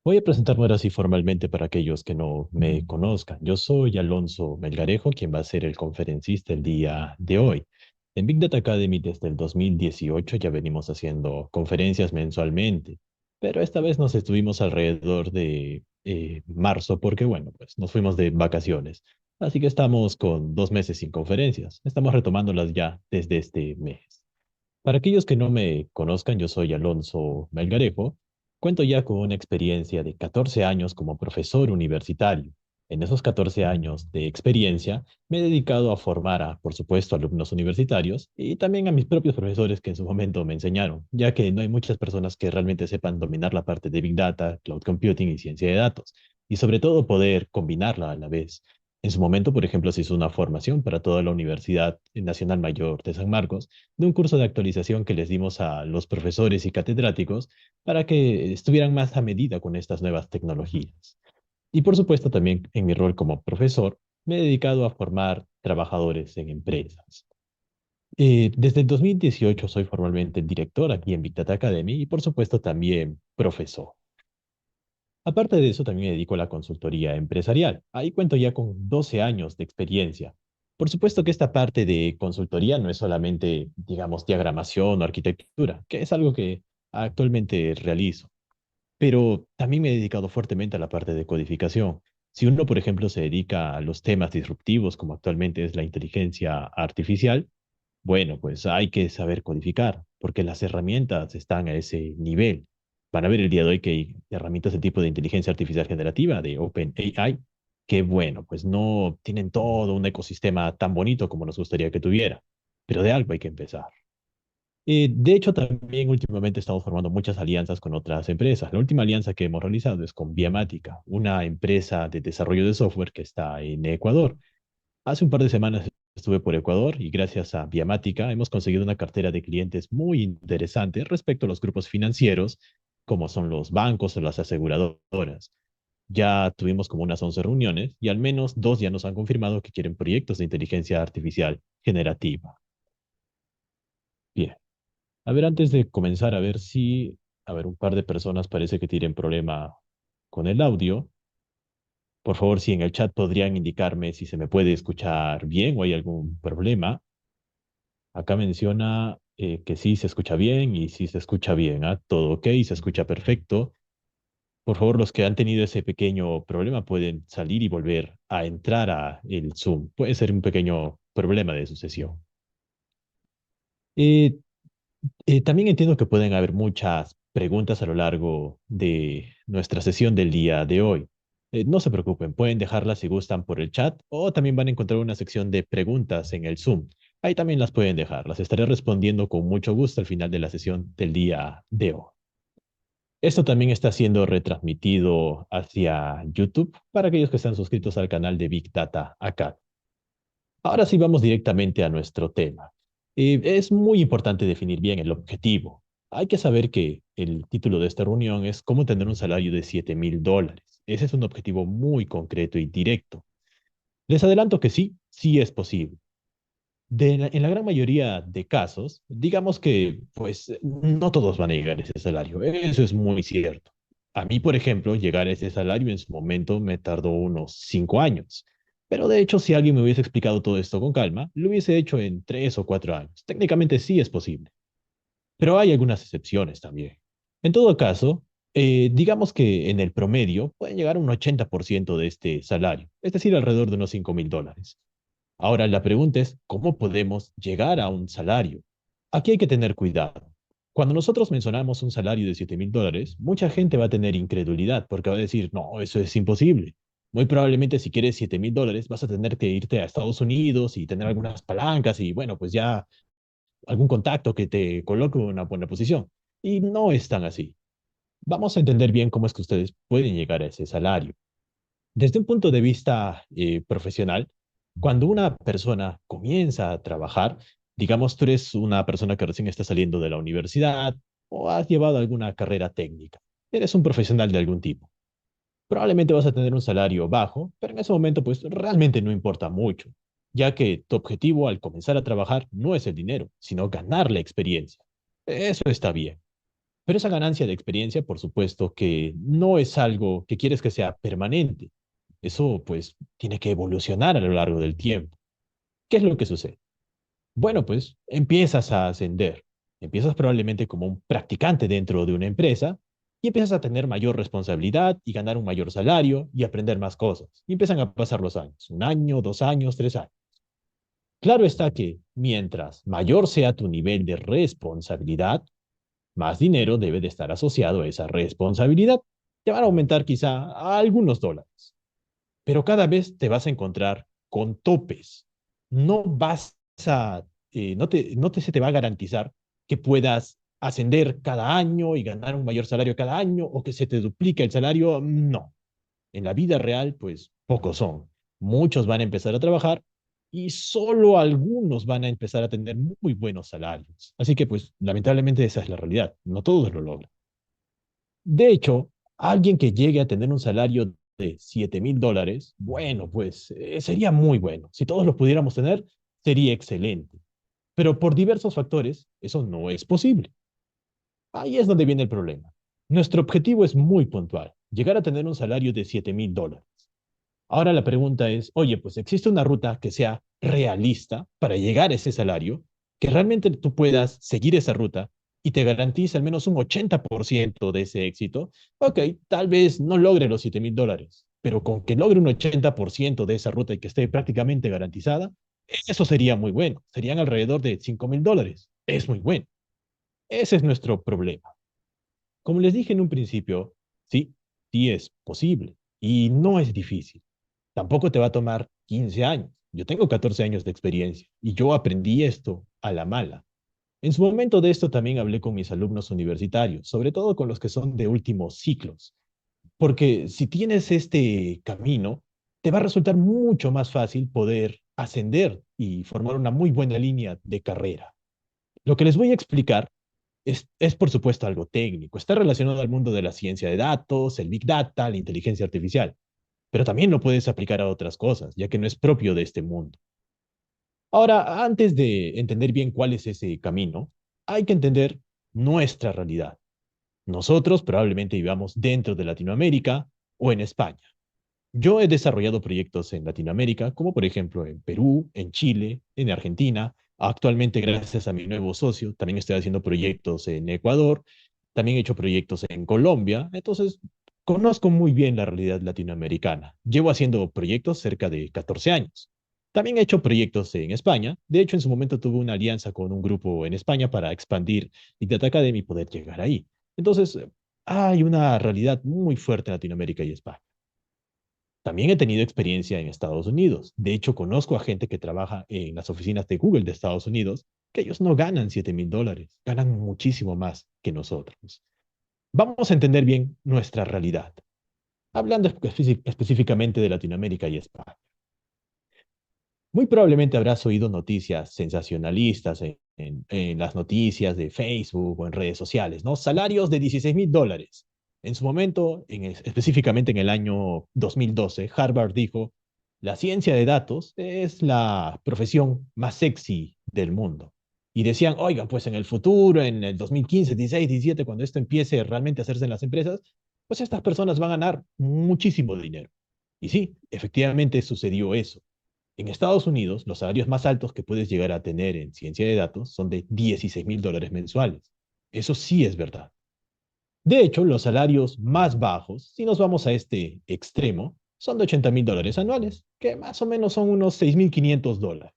Voy a presentarme ahora sí formalmente para aquellos que no me conozcan. Yo soy Alonso Melgarejo, quien va a ser el conferencista el día de hoy. En Big Data Academy desde el 2018 ya venimos haciendo conferencias mensualmente, pero esta vez nos estuvimos alrededor de marzo porque, bueno, pues nos fuimos de vacaciones. Así que estamos con 2 meses sin conferencias. Estamos retomándolas ya desde este mes. Para aquellos que no me conozcan, yo soy Alonso Melgarejo. Cuento ya con una experiencia de 14 años como profesor universitario. En esos 14 años de experiencia me he dedicado a formar a, por supuesto, alumnos universitarios y también a mis propios profesores que en su momento me enseñaron, ya que no hay muchas personas que realmente sepan dominar la parte de Big Data, Cloud Computing y ciencia de datos, y sobre todo poder combinarla a la vez. En su momento, por ejemplo, se hizo una formación para toda la Universidad Nacional Mayor de San Marcos de un curso de actualización que les dimos a los profesores y catedráticos para que estuvieran más a medida con estas nuevas tecnologías. Y por supuesto, también en mi rol como profesor, me he dedicado a formar trabajadores en empresas. Desde el 2018 soy formalmente director aquí en Big Data Academy y por supuesto también profesor. Aparte de eso, también me dedico a la consultoría empresarial. Ahí cuento ya con 12 años de experiencia. Por supuesto que esta parte de consultoría no es solamente, digamos, diagramación o arquitectura, que es algo que actualmente realizo, pero también me he dedicado fuertemente a la parte de codificación. Si uno, por ejemplo, se dedica a los temas disruptivos, como actualmente es la inteligencia artificial, bueno, pues hay que saber codificar, porque las herramientas están a ese nivel. Van a ver el día de hoy que hay herramientas de tipo de inteligencia artificial generativa, de OpenAI, que bueno, pues no tienen todo un ecosistema tan bonito como nos gustaría que tuviera, pero de algo hay que empezar. De hecho, también últimamente estamos formando muchas alianzas con otras empresas. La última alianza que hemos realizado es con Viamática, una empresa de desarrollo de software que está en Ecuador. Hace un par de semanas estuve por Ecuador y gracias a Viamática hemos conseguido una cartera de clientes muy interesante respecto a los grupos financieros, como son los bancos o las aseguradoras. Ya tuvimos como unas 11 reuniones y al menos dos ya nos han confirmado que quieren proyectos de inteligencia artificial generativa. Bien, a ver, antes de comenzar, a ver si, a ver, un par de personas parece que tienen problema con el audio. Por favor, si en el chat podrían indicarme si se me puede escuchar bien o hay algún problema. Acá menciona que sí se escucha bien y sí se escucha bien, ¿ah? Todo ok, se escucha perfecto. Por favor, los que han tenido ese pequeño problema pueden salir y volver a entrar a el Zoom. Puede ser un pequeño problema de su sesión. Eh, también entiendo que pueden haber muchas preguntas a lo largo de nuestra sesión del día de hoy. No se preocupen, pueden dejarlas si gustan por el chat o también van a encontrar una sección de preguntas en el Zoom. Ahí también las pueden dejar. Las estaré respondiendo con mucho gusto al final de la sesión del día de hoy. Esto también está siendo retransmitido hacia YouTube para aquellos que están suscritos al canal de Big Data acá. Ahora sí vamos directamente a nuestro tema. Es muy importante definir bien el objetivo. Hay que saber que el título de esta reunión es cómo tener un salario de $7,000. Ese es un objetivo muy concreto y directo. Les adelanto que sí, sí es posible. En la gran mayoría de casos, digamos que pues no todos van a llegar a ese salario. Eso es muy cierto. A mí, por ejemplo, llegar a ese salario en su momento me tardó unos 5 años. Pero de hecho, si alguien me hubiese explicado todo esto con calma, lo hubiese hecho en 3 o 4 años. Técnicamente sí es posible, pero hay algunas excepciones también. En todo caso, digamos que en el promedio pueden llegar a un 80% de este salario, es decir, alrededor de unos $5,000. Ahora, la pregunta es, ¿cómo podemos llegar a un salario? Aquí hay que tener cuidado. Cuando nosotros mencionamos un salario de $7,000, mucha gente va a tener incredulidad porque va a decir, no, eso es imposible. Muy probablemente si quieres $7,000 vas a tener que irte a Estados Unidos y tener algunas palancas y bueno, pues ya algún contacto que te coloque en una buena posición. Y no es tan así. Vamos a entender bien cómo es que ustedes pueden llegar a ese salario. Desde un punto de vista profesional, cuando una persona comienza a trabajar, digamos, tú eres una persona que recién está saliendo de la universidad o has llevado alguna carrera técnica, eres un profesional de algún tipo. Probablemente vas a tener un salario bajo, pero en ese momento pues realmente no importa mucho, ya que tu objetivo al comenzar a trabajar no es el dinero, sino ganar la experiencia. Eso está bien. Pero esa ganancia de experiencia, por supuesto, que no es algo que quieres que sea permanente. Eso, pues, tiene que evolucionar a lo largo del tiempo. ¿Qué es lo que sucede? Bueno, pues, empiezas a ascender. Empiezas probablemente como un practicante dentro de una empresa y empiezas a tener mayor responsabilidad y ganar un mayor salario y aprender más cosas. Y empiezan a pasar los años, 1 año, 2 años, 3 años. Claro está que mientras mayor sea tu nivel de responsabilidad, más dinero debe de estar asociado a esa responsabilidad. Te van a aumentar quizá a algunos dólares, pero cada vez te vas a encontrar con topes. No vas a, no te se te va a garantizar que puedas ascender cada año y ganar un mayor salario cada año o que se te duplique el salario. No. En la vida real, pues pocos son. Muchos van a empezar a trabajar y solo algunos van a empezar a tener muy buenos salarios. Así que, pues, lamentablemente esa es la realidad. No todos lo logran. De hecho, alguien que llegue a tener un salario de $7,000, bueno, pues sería muy bueno. Si todos lo pudiéramos tener, sería excelente. Pero por diversos factores, eso no es posible. Ahí es donde viene el problema. Nuestro objetivo es muy puntual, llegar a tener un salario de $7,000. Ahora la pregunta es, oye, pues existe una ruta que sea realista para llegar a ese salario, que realmente tú puedas seguir esa ruta y te garantice al menos un 80% de ese éxito. Ok, tal vez no logre los $7,000, pero con que logre un 80% de esa ruta y que esté prácticamente garantizada, eso sería muy bueno. Serían alrededor de $5,000. Es muy bueno. Ese es nuestro problema. Como les dije en un principio, sí, sí es posible y no es difícil. Tampoco te va a tomar 15 años. Yo tengo 14 años de experiencia y yo aprendí esto a la mala. En su momento de esto también hablé con mis alumnos universitarios, sobre todo con los que son de últimos ciclos, porque si tienes este camino, te va a resultar mucho más fácil poder ascender y formar una muy buena línea de carrera. Lo que les voy a explicar es por supuesto algo técnico, está relacionado al mundo de la ciencia de datos, el big data, la inteligencia artificial, pero también lo puedes aplicar a otras cosas, ya que no es propio de este mundo. Ahora, antes de entender bien cuál es ese camino, hay que entender nuestra realidad. Nosotros probablemente vivamos dentro de Latinoamérica o en España. Yo he desarrollado proyectos en Latinoamérica, como por ejemplo en Perú, en Chile, en Argentina. Actualmente, gracias a mi nuevo socio, también estoy haciendo proyectos en Ecuador, también he hecho proyectos en Colombia. Entonces, conozco muy bien la realidad latinoamericana. Llevo haciendo proyectos cerca de 14 años. También he hecho proyectos en España. De hecho, en su momento tuve una alianza con un grupo en España para expandir Big Data Academy y poder llegar ahí. Entonces, hay una realidad muy fuerte en Latinoamérica y España. También he tenido experiencia en Estados Unidos. De hecho, conozco a gente que trabaja en las oficinas de Google de Estados Unidos, que ellos no ganan $7,000, ganan muchísimo más que nosotros. Vamos a entender bien nuestra realidad, hablando específicamente de Latinoamérica y España. Muy probablemente habrás oído noticias sensacionalistas en las noticias de Facebook o en redes sociales, ¿no? Salarios de $16,000. En su momento, específicamente en el año 2012, Harvard dijo, la ciencia de datos es la profesión más sexy del mundo. Y decían, oigan, pues en el futuro, en el 2015, 16, 17, cuando esto empiece realmente a hacerse en las empresas, pues estas personas van a ganar muchísimo dinero. Y sí, efectivamente sucedió eso. En Estados Unidos, los salarios más altos que puedes llegar a tener en ciencia de datos son de $16,000 mensuales. Eso sí es verdad. De hecho, los salarios más bajos, si nos vamos a este extremo, son de $80,000 anuales, que más o menos son unos $6,500.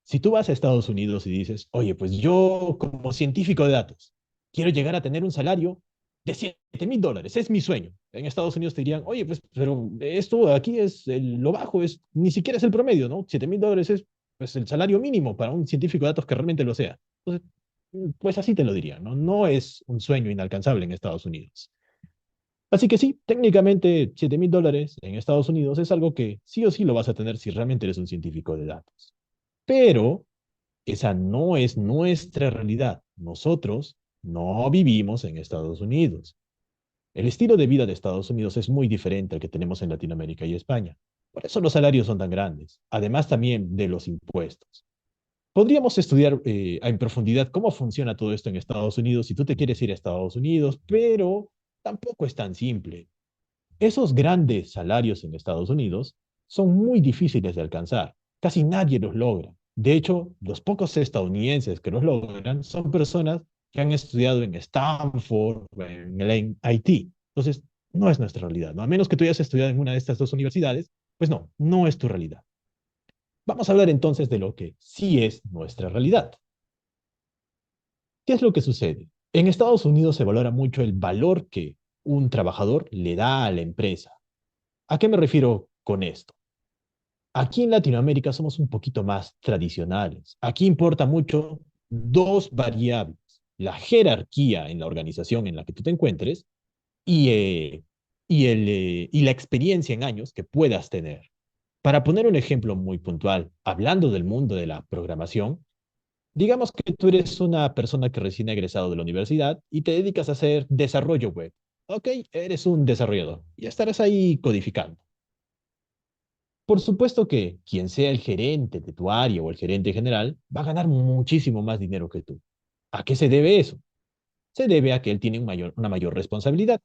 Si tú vas a Estados Unidos y dices, oye, pues yo como científico de datos quiero llegar a tener un salario de $7,000, es mi sueño. En Estados Unidos te dirían, oye, pues, pero esto aquí es lo bajo, ni siquiera es el promedio, ¿no? $7,000 es pues, el salario mínimo para un científico de datos que realmente lo sea. Entonces, pues así te lo dirían, ¿no? No es un sueño inalcanzable en Estados Unidos. Así que sí, técnicamente $7,000 en Estados Unidos es algo que sí o sí lo vas a tener si realmente eres un científico de datos. Pero esa no es nuestra realidad. Nosotros no vivimos en Estados Unidos. El estilo de vida de Estados Unidos es muy diferente al que tenemos en Latinoamérica y España. Por eso los salarios son tan grandes, además también de los impuestos. Podríamos estudiar en profundidad cómo funciona todo esto en Estados Unidos si tú te quieres ir a Estados Unidos, pero tampoco es tan simple. Esos grandes salarios en Estados Unidos son muy difíciles de alcanzar. Casi nadie los logra. De hecho, los pocos estadounidenses que los logran son personas que han estudiado en Stanford o en el MIT. Entonces, no es nuestra realidad, ¿no? A menos que tú hayas estudiado en una de estas dos universidades, pues no, no es tu realidad. Vamos a hablar entonces de lo que sí es nuestra realidad. ¿Qué es lo que sucede? En Estados Unidos se valora mucho el valor que un trabajador le da a la empresa. ¿A qué me refiero con esto? Aquí en Latinoamérica somos un poquito más tradicionales. Aquí importa mucho dos variables: la jerarquía en la organización en la que tú te encuentres y, y la experiencia en años que puedas tener. Para poner un ejemplo muy puntual, hablando del mundo de la programación, digamos que tú eres una persona que recién ha egresado de la universidad y te dedicas a hacer desarrollo web. Ok, eres un desarrollador y estarás ahí codificando. Por supuesto que quien sea el gerente de tu área o el gerente general va a ganar muchísimo más dinero que tú. ¿A qué se debe eso? Se debe a que él tiene una mayor responsabilidad.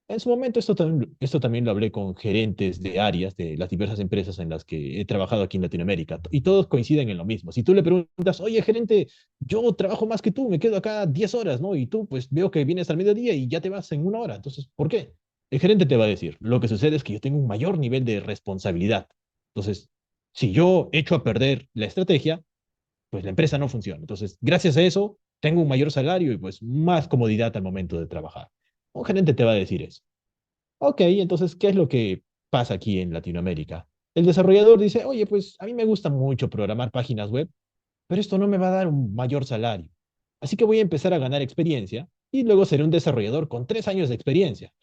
En su momento esto también lo hablé con gerentes de áreas de las diversas empresas en las que he trabajado aquí en Latinoamérica y todos coinciden en lo mismo. Si tú le preguntas, oye gerente, yo trabajo más que tú, me quedo acá 10 horas, ¿no? Y tú pues veo que vienes al mediodía y ya te vas en una hora. Entonces, ¿por qué? El gerente te va a decir, lo que sucede es que yo tengo un mayor nivel de responsabilidad. Entonces, si yo echo a perder la estrategia, pues la empresa no funciona. Entonces, gracias a eso, tengo un mayor salario y pues más comodidad al momento de trabajar. Un gerente te va a decir eso. Ok, entonces, ¿qué es lo que pasa aquí en Latinoamérica? El desarrollador dice, oye, pues a mí me gusta mucho programar páginas web, pero esto no me va a dar un mayor salario. Así que voy a empezar a ganar experiencia y luego seré un desarrollador con 3 años de experiencia.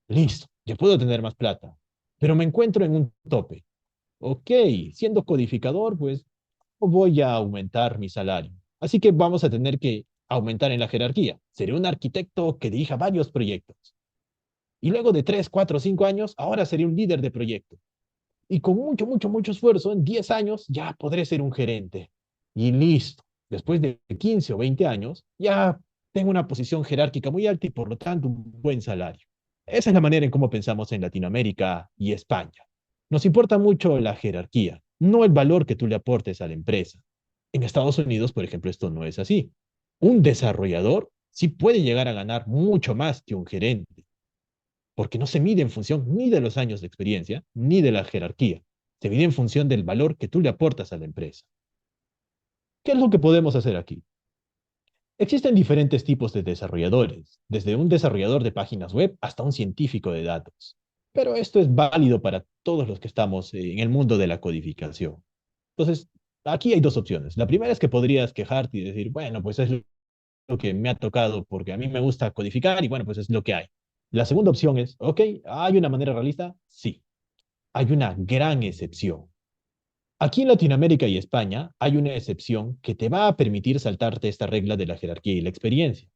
Listo, ya puedo tener más plata, pero me encuentro en un tope. Ok, siendo codificador, pues voy a aumentar mi salario. Así que vamos a tener que aumentar en la jerarquía. Seré un arquitecto que dirija varios proyectos. Y luego de 3, 4, 5 años, ahora seré un líder de proyecto. Y con mucho, mucho, mucho esfuerzo, en 10 años ya podré ser un gerente. Y listo. Después de 15 o 20 años, ya tengo una posición jerárquica muy alta y por lo tanto un buen salario. Esa es la manera en cómo pensamos en Latinoamérica y España. Nos importa mucho la jerarquía, no el valor que tú le aportes a la empresa. En Estados Unidos, por ejemplo, esto no es así. Un desarrollador sí puede llegar a ganar mucho más que un gerente, porque no se mide en función ni de los años de experiencia, ni de la jerarquía. Se mide en función del valor que tú le aportas a la empresa. ¿Qué es lo que podemos hacer aquí? Existen diferentes tipos de desarrolladores, desde un desarrollador de páginas web hasta un científico de datos. Pero esto es válido para todos los que estamos en el mundo de la codificación. Entonces, aquí hay dos opciones. La primera es que podrías quejarte y decir, bueno, pues es lo que me ha tocado porque a mí me gusta codificar y bueno, pues es lo que hay. La segunda opción es, ok, ¿hay una manera realista? Sí, hay una gran excepción. Aquí en Latinoamérica y España hay una excepción que te va a permitir saltarte esta regla de la jerarquía y la experiencia.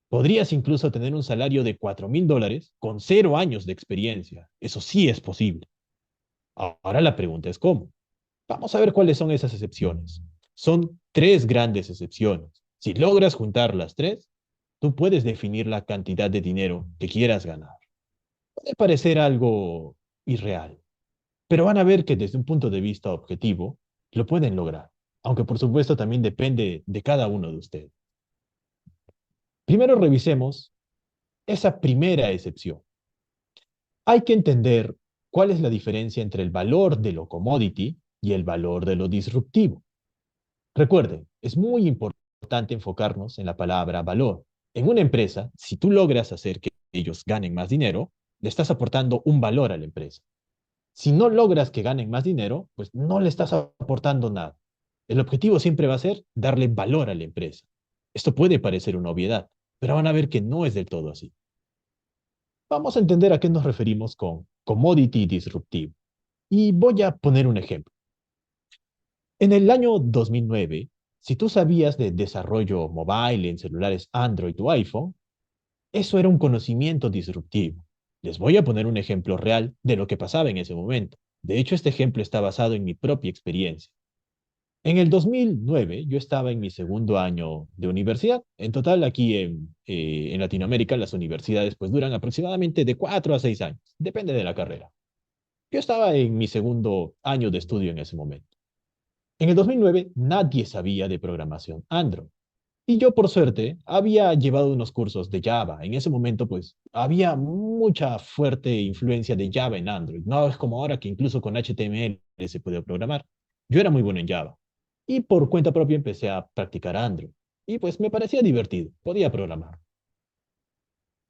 Podrías incluso tener un salario de $4,000 con 0 años de experiencia. Eso sí es posible. Ahora la pregunta es cómo. Vamos a ver cuáles son esas excepciones. Son tres grandes excepciones. Si logras juntar las tres, tú puedes definir la cantidad de dinero que quieras ganar. Puede parecer algo irreal, pero van a ver que desde un punto de vista objetivo lo pueden lograr, aunque por supuesto también depende de cada uno de ustedes. Primero revisemos esa primera excepción. Hay que entender cuál es la diferencia entre el valor de lo commodity y el valor de lo disruptivo. Recuerden, es muy importante enfocarnos en la palabra valor. En una empresa, si tú logras hacer que ellos ganen más dinero, le estás aportando un valor a la empresa. Si no logras que ganen más dinero, pues no le estás aportando nada. El objetivo siempre va a ser darle valor a la empresa. Esto puede parecer una obviedad, pero van a ver que no es del todo así. Vamos a entender a qué nos referimos con commodity disruptivo. Y voy a poner un ejemplo. En el año 2009, si tú sabías de desarrollo mobile en celulares Android o iPhone, eso era un conocimiento disruptivo. Les voy a poner un ejemplo real de lo que pasaba en ese momento. De hecho, este ejemplo está basado en mi propia experiencia. En el 2009 yo estaba en mi segundo año de universidad. En total, aquí en Latinoamérica, las universidades pues duran aproximadamente de 4 a 6 años, depende de la carrera. Yo estaba en mi segundo año de estudio en ese momento. En el 2009 nadie sabía de programación Android. Y yo, por suerte, había llevado unos cursos de Java. En ese momento, pues, había mucha fuerte influencia de Java en Android. No es como ahora que incluso con HTML se puede programar. Yo era muy bueno en Java. Y por cuenta propia empecé a practicar Android. Y pues me parecía divertido, podía programar.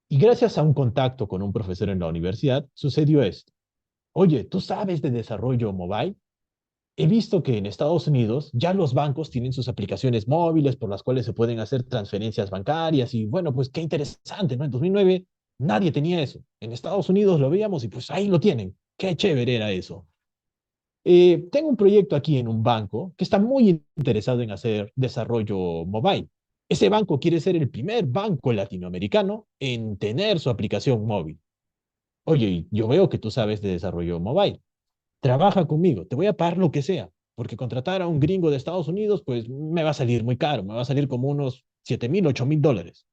Y gracias a un contacto con un profesor en la universidad, sucedió esto. Oye, ¿tú sabes de desarrollo mobile? He visto que en Estados Unidos ya los bancos tienen sus aplicaciones móviles por las cuales se pueden hacer transferencias bancarias y bueno, pues qué interesante, ¿no? En 2009 nadie tenía eso. En Estados Unidos lo veíamos y pues ahí lo tienen. Qué chévere era eso. Tengo un proyecto aquí en un banco que está muy interesado en hacer desarrollo mobile. Ese banco quiere ser el primer banco latinoamericano en tener su aplicación móvil. Oye, yo veo que tú sabes de desarrollo mobile. Trabaja conmigo, te voy a pagar lo que sea, porque contratar a un gringo de Estados Unidos, pues me va a salir muy caro, me va a salir como unos 7,000, 8,000 dólares.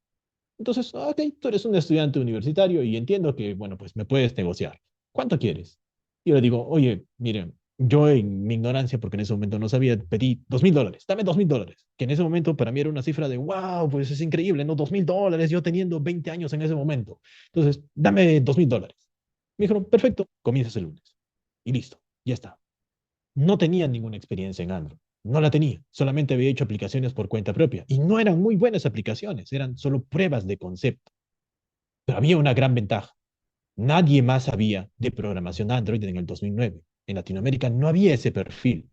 Entonces, ok, tú eres un estudiante universitario y entiendo que, bueno, pues me puedes negociar. ¿Cuánto quieres? Y yo le digo, oye, miren, yo en mi ignorancia, porque en ese momento no sabía, pedí 2,000 dólares, dame 2,000 dólares, que en ese momento para mí era una cifra de, wow, pues es increíble, ¿no? 2,000 dólares, yo teniendo 20 años en ese momento. Entonces, dame 2,000 dólares. Me dijeron, perfecto, comienzas el lunes. Y listo, ya está. No tenía ninguna experiencia en Android. No la tenía. Solamente había hecho aplicaciones por cuenta propia. Y no eran muy buenas aplicaciones, eran solo pruebas de concepto. Pero había una gran ventaja. Nadie más sabía de programación Android en el 2009. En Latinoamérica no había ese perfil.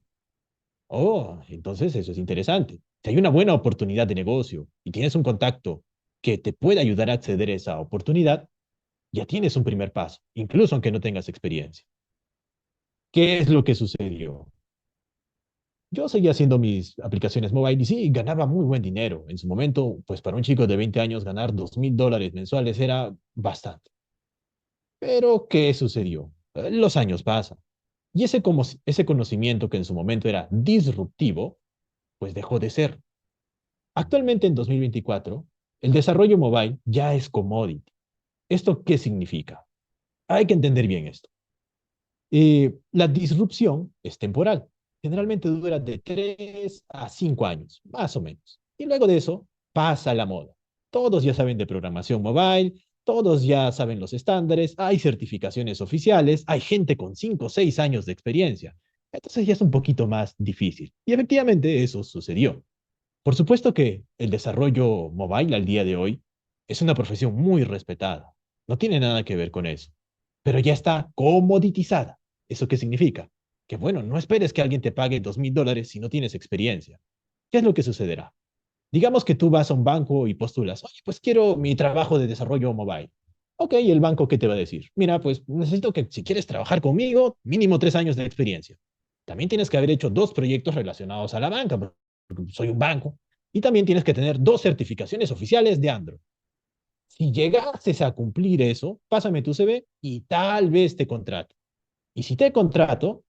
Oh, entonces eso es interesante. Si hay una buena oportunidad de negocio y tienes un contacto que te puede ayudar a acceder a esa oportunidad, ya tienes un primer paso, incluso aunque no tengas experiencia. ¿Qué es lo que sucedió? Yo seguía haciendo mis aplicaciones mobile y sí, ganaba muy buen dinero. En su momento, pues para un chico de 20 años ganar 2,000 dólares mensuales era bastante. Pero, ¿qué sucedió? Los años pasan. Y ese conocimiento que en su momento era disruptivo, pues dejó de ser. Actualmente, en 2024, el desarrollo mobile ya es commodity. ¿Esto qué significa? Hay que entender bien esto. La disrupción es temporal. Generalmente dura de 3 a 5 años, más o menos. Y luego de eso pasa la moda. Todos ya saben de programación mobile, todos ya saben los estándares, hay certificaciones oficiales, hay gente con 5 o 6 años de experiencia. Entonces ya es un poquito más difícil. Y efectivamente eso sucedió. Por supuesto que el desarrollo mobile al día de hoy es una profesión muy respetada. No tiene nada que ver con eso. Pero ya está comoditizada. ¿Eso qué significa? Que bueno, no esperes que alguien te pague 2,000 dólares si no tienes experiencia. ¿Qué es lo que sucederá? Digamos que tú vas a un banco y postulas, oye, pues quiero mi trabajo de desarrollo mobile. Ok, ¿y el banco qué te va a decir? Mira, pues necesito que si quieres trabajar conmigo, mínimo 3 años de experiencia. También tienes que haber hecho 2 proyectos relacionados a la banca, porque soy un banco. Y también tienes que tener 2 certificaciones oficiales de Android. Si llegases a cumplir eso, pásame tu CV y tal vez te contrato. Y si te contrato,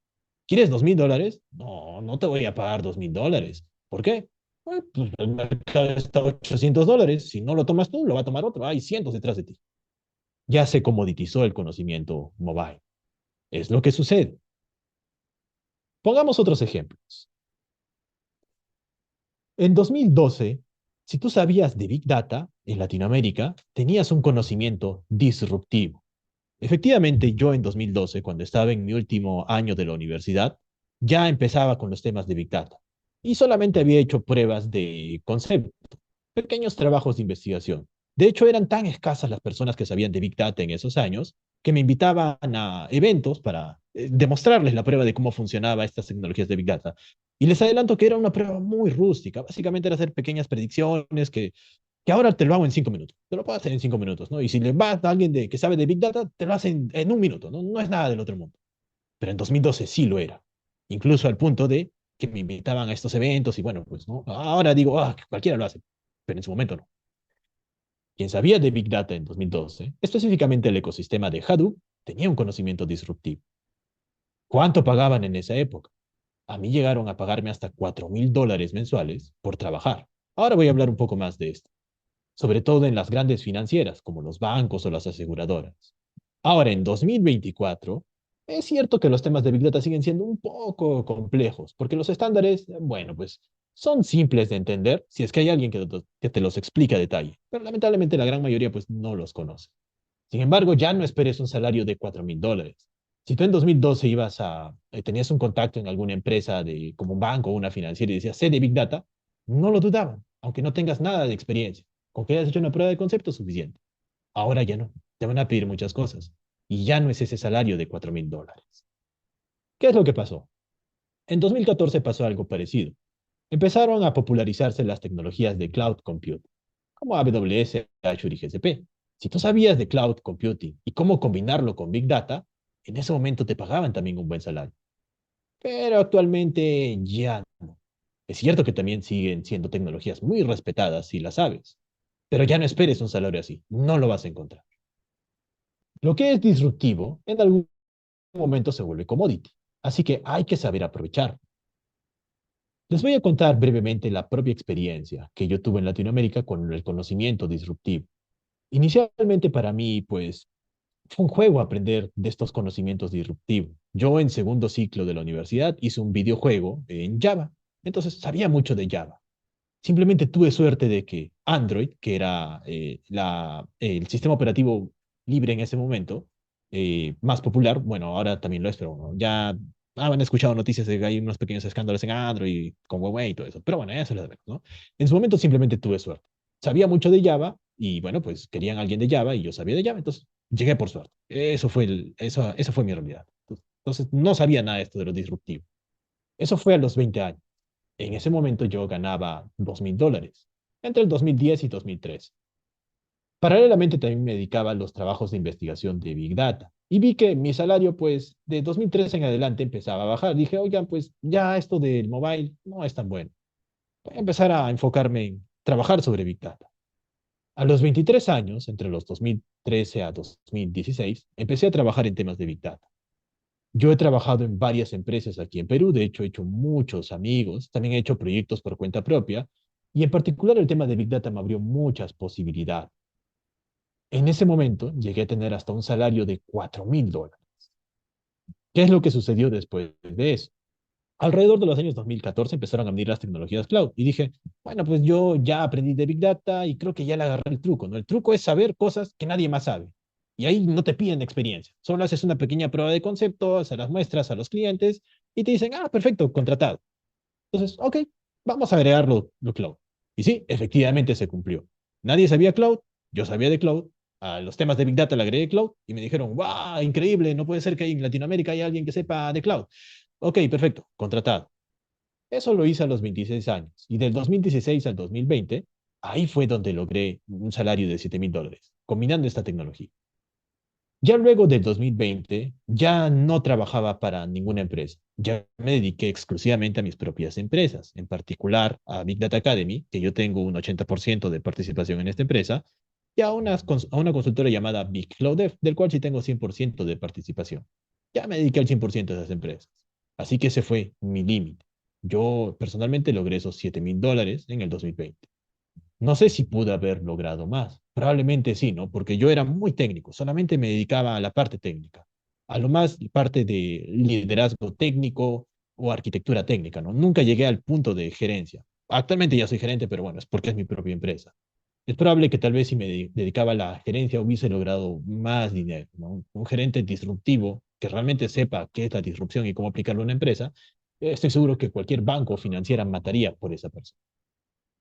¿quieres 2,000 dólares? No, no te voy a pagar 2,000 dólares. ¿Por qué? Pues el mercado está a 800 dólares. Si no lo tomas tú, lo va a tomar otro. Hay cientos detrás de ti. Ya se comoditizó el conocimiento mobile. Es lo que sucede. Pongamos otros ejemplos. En 2012, si tú sabías de Big Data en Latinoamérica, tenías un conocimiento disruptivo. Efectivamente, yo en 2012, cuando estaba en mi último año de la universidad, ya empezaba con los temas de Big Data y solamente había hecho pruebas de concepto, pequeños trabajos de investigación. De hecho, eran tan escasas las personas que sabían de Big Data en esos años que me invitaban a eventos para demostrarles la prueba de cómo funcionaba estas tecnologías de Big Data. Y les adelanto que era una prueba muy rústica. Básicamente era hacer pequeñas predicciones que ahora te lo hago en 5 minutos. Te lo puedo hacer en 5 minutos, ¿no? Y si le vas a alguien que sabe de Big Data, te lo hacen en un minuto, ¿no? No es nada del otro mundo. Pero en 2012 sí lo era. Incluso al punto de que me invitaban a estos eventos y bueno, pues, ¿no? Ahora digo, cualquiera lo hace, pero en su momento no. Quien sabía de Big Data en 2012, específicamente el ecosistema de Hadoop, tenía un conocimiento disruptivo. ¿Cuánto pagaban en esa época? A mí llegaron a pagarme hasta $4.000 mensuales por trabajar. Ahora voy a hablar un poco más de esto, sobre todo en las grandes financieras, como los bancos o las aseguradoras. Ahora, en 2024, es cierto que los temas de Big Data siguen siendo un poco complejos, porque los estándares, bueno, pues son simples de entender si es que hay alguien que te los explica a detalle, pero lamentablemente la gran mayoría pues no los conoce. Sin embargo, ya no esperes un salario de $4.000. Si tú en 2012 tenías un contacto en alguna empresa como un banco o una financiera y decías, sé de Big Data, no lo dudaban, aunque no tengas nada de experiencia. Con que hayas hecho una prueba de concepto es suficiente. Ahora ya no, te van a pedir muchas cosas. Y ya no es ese salario de $4.000. ¿Qué es lo que pasó? En 2014 pasó algo parecido. Empezaron a popularizarse las tecnologías de cloud computing, como AWS, Azure y GCP. Si tú sabías de cloud computing y cómo combinarlo con Big Data, en ese momento te pagaban también un buen salario. Pero actualmente ya no. Es cierto que también siguen siendo tecnologías muy respetadas si las sabes, pero ya no esperes un salario así, no lo vas a encontrar. Lo que es disruptivo en algún momento se vuelve commodity, así que hay que saber aprovechar. Les voy a contar brevemente la propia experiencia que yo tuve en Latinoamérica con el conocimiento disruptivo. Inicialmente para mí, pues, fue un juego aprender de estos conocimientos disruptivos. Yo en segundo ciclo de la universidad hice un videojuego en Java, entonces sabía mucho de Java. Simplemente tuve suerte de que Android, que era el sistema operativo libre en ese momento, más popular, bueno, ahora también lo es, pero bueno, ya han escuchado noticias de que hay unos pequeños escándalos en Android con Huawei y todo eso, pero bueno, eso lo vemos, ¿no? En su momento simplemente tuve suerte. Sabía mucho de Java y bueno, pues querían a alguien de Java y yo sabía de Java, entonces llegué por suerte. Eso fue mi realidad. Entonces no sabía nada de esto de lo disruptivo. Eso fue a los 20 años. En ese momento yo ganaba $2.000, entre el 2010 y 2013. Paralelamente también me dedicaba a los trabajos de investigación de Big Data y vi que mi salario pues de 2013 en adelante empezaba a bajar. Dije, oigan, pues ya esto del mobile no es tan bueno. Voy a empezar a enfocarme en trabajar sobre Big Data. A los 23 años, entre los 2013 a 2016, empecé a trabajar en temas de Big Data. Yo he trabajado en varias empresas aquí en Perú, de hecho he hecho muchos amigos, también he hecho proyectos por cuenta propia y en particular el tema de Big Data me abrió muchas posibilidades. En ese momento llegué a tener hasta un salario de $4.000. ¿Qué es lo que sucedió después de eso? Alrededor de los años 2014 empezaron a venir las tecnologías cloud y dije, bueno, pues yo ya aprendí de Big Data y creo que ya le agarré el truco, ¿no? El truco es saber cosas que nadie más sabe. Y ahí no te piden experiencia, solo haces una pequeña prueba de concepto, se las muestras a los clientes y te dicen, ah, perfecto, contratado. Entonces, ok, vamos a agregar lo cloud. Y sí, efectivamente se cumplió. Nadie sabía cloud, yo sabía de cloud, a los temas de Big Data le agregué cloud y me dijeron, wow, increíble, no puede ser que en Latinoamérica haya alguien que sepa de cloud. Ok, perfecto, contratado. Eso lo hice a los 26 años y del 2016 al 2020, ahí fue donde logré un salario de $7.000, combinando esta tecnología. Ya luego del 2020, ya no trabajaba para ninguna empresa. Ya me dediqué exclusivamente a mis propias empresas, en particular a Big Data Academy, que yo tengo un 80% de participación en esta empresa, y a una consultora llamada Big Cloud Dev, del cual sí tengo 100% de participación. Ya me dediqué al 100% de esas empresas. Así que ese fue mi límite. Yo personalmente logré esos $7.000 en el 2020. No sé si pude haber logrado más. Probablemente sí, ¿no? Porque yo era muy técnico, solamente me dedicaba a la parte técnica, a lo más parte de liderazgo técnico o arquitectura técnica, ¿no? Nunca llegué al punto de gerencia. Actualmente ya soy gerente, pero bueno, es porque es mi propia empresa. Es probable que tal vez si me dedicaba a la gerencia hubiese logrado más dinero, ¿no? Un gerente disruptivo que realmente sepa qué es la disrupción y cómo aplicarlo en una empresa, estoy seguro que cualquier banco o financiera mataría por esa persona.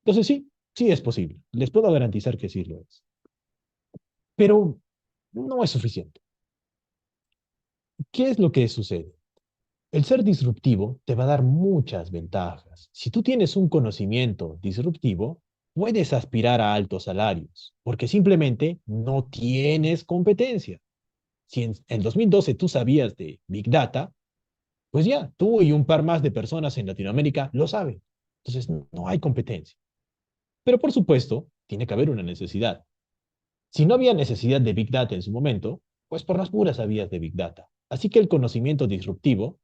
Entonces sí, sí es posible. Les puedo garantizar que sí lo es. Pero no es suficiente. ¿Qué es lo que sucede? El ser disruptivo te va a dar muchas ventajas. Si tú tienes un conocimiento disruptivo, puedes aspirar a altos salarios, porque simplemente no tienes competencia. Si en 2012 tú sabías de Big Data, pues ya, tú y un par más de personas en Latinoamérica lo saben. Entonces no hay competencia. Pero por supuesto, tiene que haber una necesidad. Si no había necesidad de Big Data en su momento, pues por las puras habías de Big Data. Así que el conocimiento disruptivo,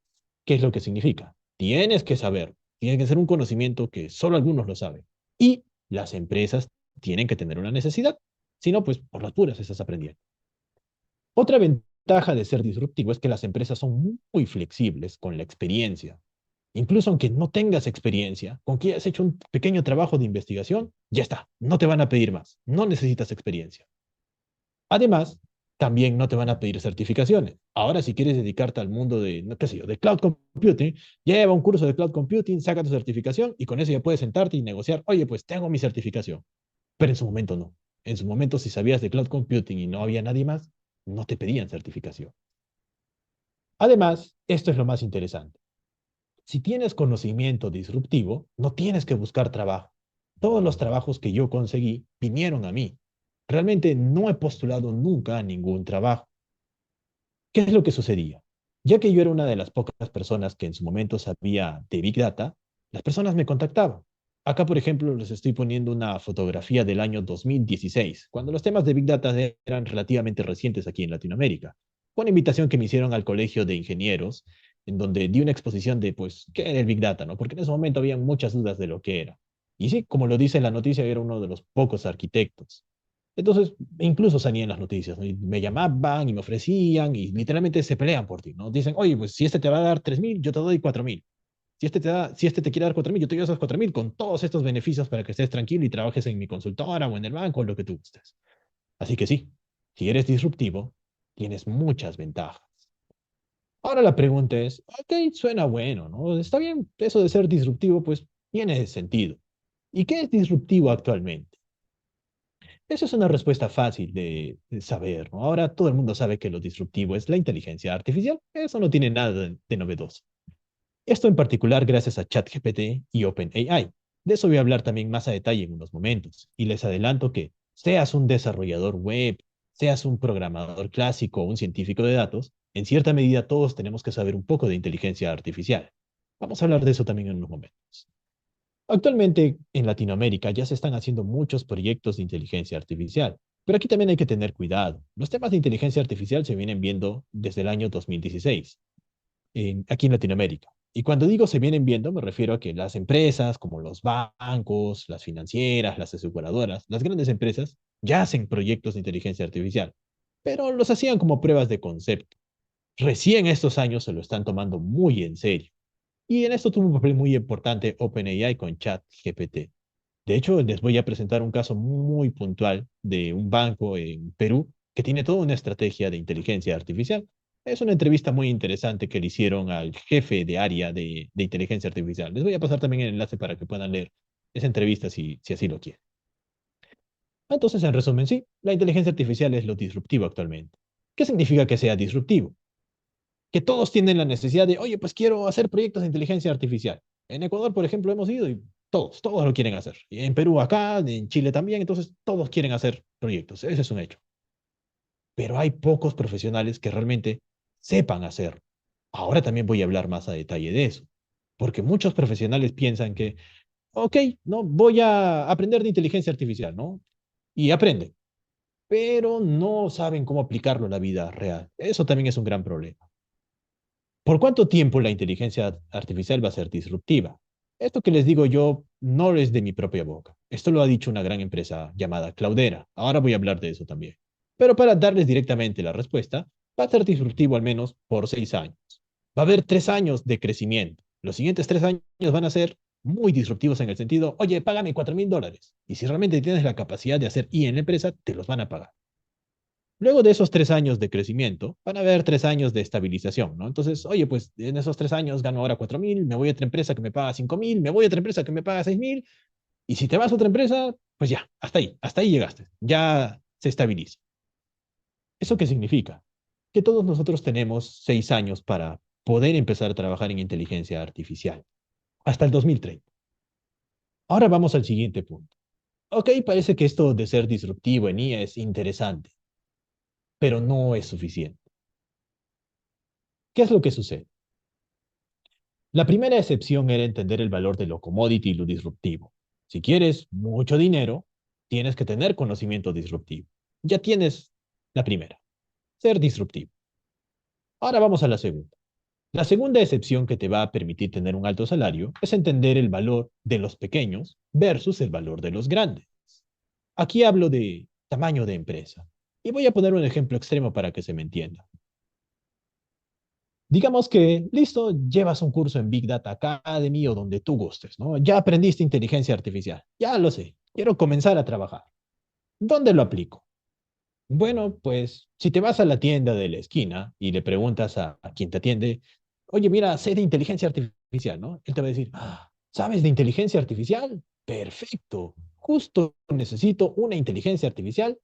¿qué es lo que significa? Tienes que saber, tiene que ser un conocimiento que solo algunos lo saben. Y las empresas tienen que tener una necesidad. Si no, pues por las puras estás aprendiendo. Otra ventaja de ser disruptivo es que las empresas son muy flexibles con la experiencia. Incluso aunque no tengas experiencia, con que hayas hecho un pequeño trabajo de investigación, ya está, no te van a pedir más, no necesitas experiencia. Además, también no te van a pedir certificaciones. Ahora, si quieres dedicarte al mundo de, no qué sé yo, de cloud computing, lleva un curso de cloud computing, saca tu certificación y con eso ya puedes sentarte y negociar, oye, pues tengo mi certificación. Pero en su momento no. En su momento, si sabías de cloud computing y no había nadie más, no te pedían certificación. Además, esto es lo más interesante. Si tienes conocimiento disruptivo, no tienes que buscar trabajo. Todos los trabajos que yo conseguí vinieron a mí. Realmente no he postulado nunca a ningún trabajo. ¿Qué es lo que sucedía? Ya que yo era una de las pocas personas que en su momento sabía de Big Data, las personas me contactaban. Acá, por ejemplo, les estoy poniendo una fotografía del año 2016, cuando los temas de Big Data eran relativamente recientes aquí en Latinoamérica. Fue una invitación que me hicieron al Colegio de Ingenieros, en donde di una exposición de, pues, qué era el Big Data, ¿no? Porque en ese momento había muchas dudas de lo que era. Y sí, como lo dice en la noticia, era uno de los pocos arquitectos. Entonces, incluso salía en las noticias, ¿no? Y me llamaban y me ofrecían y literalmente se pelean por ti, ¿no? Dicen, oye, pues si este te va a dar 3.000, yo te doy 4.000. Si este te quiere dar 4.000, yo te doy esos 4.000 con todos estos beneficios para que estés tranquilo y trabajes en mi consultora o en el banco o lo que tú gustes. Así que sí, si eres disruptivo, tienes muchas ventajas. Ahora la pregunta es, ok, suena bueno, ¿no? Está bien, eso de ser disruptivo, pues tiene sentido. ¿Y qué es disruptivo actualmente? Esa es una respuesta fácil de saber, ¿no? Ahora todo el mundo sabe que lo disruptivo es la inteligencia artificial. Eso no tiene nada de novedoso. Esto en particular gracias a ChatGPT y OpenAI. De eso voy a hablar también más a detalle en unos momentos. Y les adelanto que seas un desarrollador web, seas un programador clásico o un científico de datos, en cierta medida todos tenemos que saber un poco de inteligencia artificial. Vamos a hablar de eso también en unos momentos. Actualmente en Latinoamérica ya se están haciendo muchos proyectos de inteligencia artificial, pero aquí también hay que tener cuidado. Los temas de inteligencia artificial se vienen viendo desde el año 2016, aquí en Latinoamérica. Y cuando digo se vienen viendo, me refiero a que las empresas como los bancos, las financieras, las aseguradoras, las grandes empresas, ya hacen proyectos de inteligencia artificial, pero los hacían como pruebas de concepto. Recién estos años se lo están tomando muy en serio. Y en esto tuvo un papel muy importante OpenAI con ChatGPT. De hecho, les voy a presentar un caso muy puntual de un banco en Perú que tiene toda una estrategia de inteligencia artificial. Es una entrevista muy interesante que le hicieron al jefe de área de inteligencia artificial. Les voy a pasar también el enlace para que puedan leer esa entrevista si así lo quieren. Entonces, en resumen, sí, la inteligencia artificial es lo disruptivo actualmente. ¿Qué significa que sea disruptivo? Que todos tienen la necesidad de, oye, pues quiero hacer proyectos de inteligencia artificial. En Ecuador, por ejemplo, hemos ido y todos lo quieren hacer. Y en Perú acá, en Chile también, entonces todos quieren hacer proyectos. Ese es un hecho. Pero hay pocos profesionales que realmente sepan hacerlo. Ahora también voy a hablar más a detalle de eso. Porque muchos profesionales piensan que, ok, no, voy a aprender de inteligencia artificial, ¿no? Y aprenden, pero no saben cómo aplicarlo en la vida real. Eso también es un gran problema. ¿Por cuánto tiempo la inteligencia artificial va a ser disruptiva? Esto que les digo yo no es de mi propia boca. Esto lo ha dicho una gran empresa llamada Cloudera. Ahora voy a hablar de eso también. Pero para darles directamente la respuesta, va a ser disruptivo al menos por 6 años. Va a haber 3 años de crecimiento. Los siguientes 3 años van a ser muy disruptivos en el sentido, oye, págame $4.000. Y si realmente tienes la capacidad de hacer I en la empresa, te los van a pagar. Luego de esos 3 años de crecimiento, van a haber 3 años de estabilización, ¿no? Entonces, oye, pues en esos 3 años gano ahora 4.000, me voy a otra empresa que me paga 5.000, me voy a otra empresa que me paga 6.000, y si te vas a otra empresa, pues ya, hasta ahí llegaste, ya se estabiliza. ¿Eso qué significa? Que todos nosotros tenemos 6 años para poder empezar a trabajar en inteligencia artificial, hasta el 2030. Ahora vamos al siguiente punto. Ok, parece que esto de ser disruptivo en IA es interesante, pero no es suficiente. ¿Qué es lo que sucede? La primera excepción era entender el valor de lo commodity y lo disruptivo. Si quieres mucho dinero, tienes que tener conocimiento disruptivo. Ya tienes la primera, ser disruptivo. Ahora vamos a la segunda. La segunda excepción que te va a permitir tener un alto salario es entender el valor de los pequeños versus el valor de los grandes. Aquí hablo de tamaño de empresa. Y voy a poner un ejemplo extremo para que se me entienda. Digamos que, listo, llevas un curso en Big Data Academy o donde tú gustes, ¿no? Ya aprendiste inteligencia artificial, ya lo sé, quiero comenzar a trabajar. ¿Dónde lo aplico? Bueno, pues si te vas a la tienda de la esquina y le preguntas a quien te atiende, oye, mira, sé de inteligencia artificial, ¿no? Él te va a decir, "Ah, ¿sabes de inteligencia artificial? Perfecto. Justo necesito una inteligencia artificial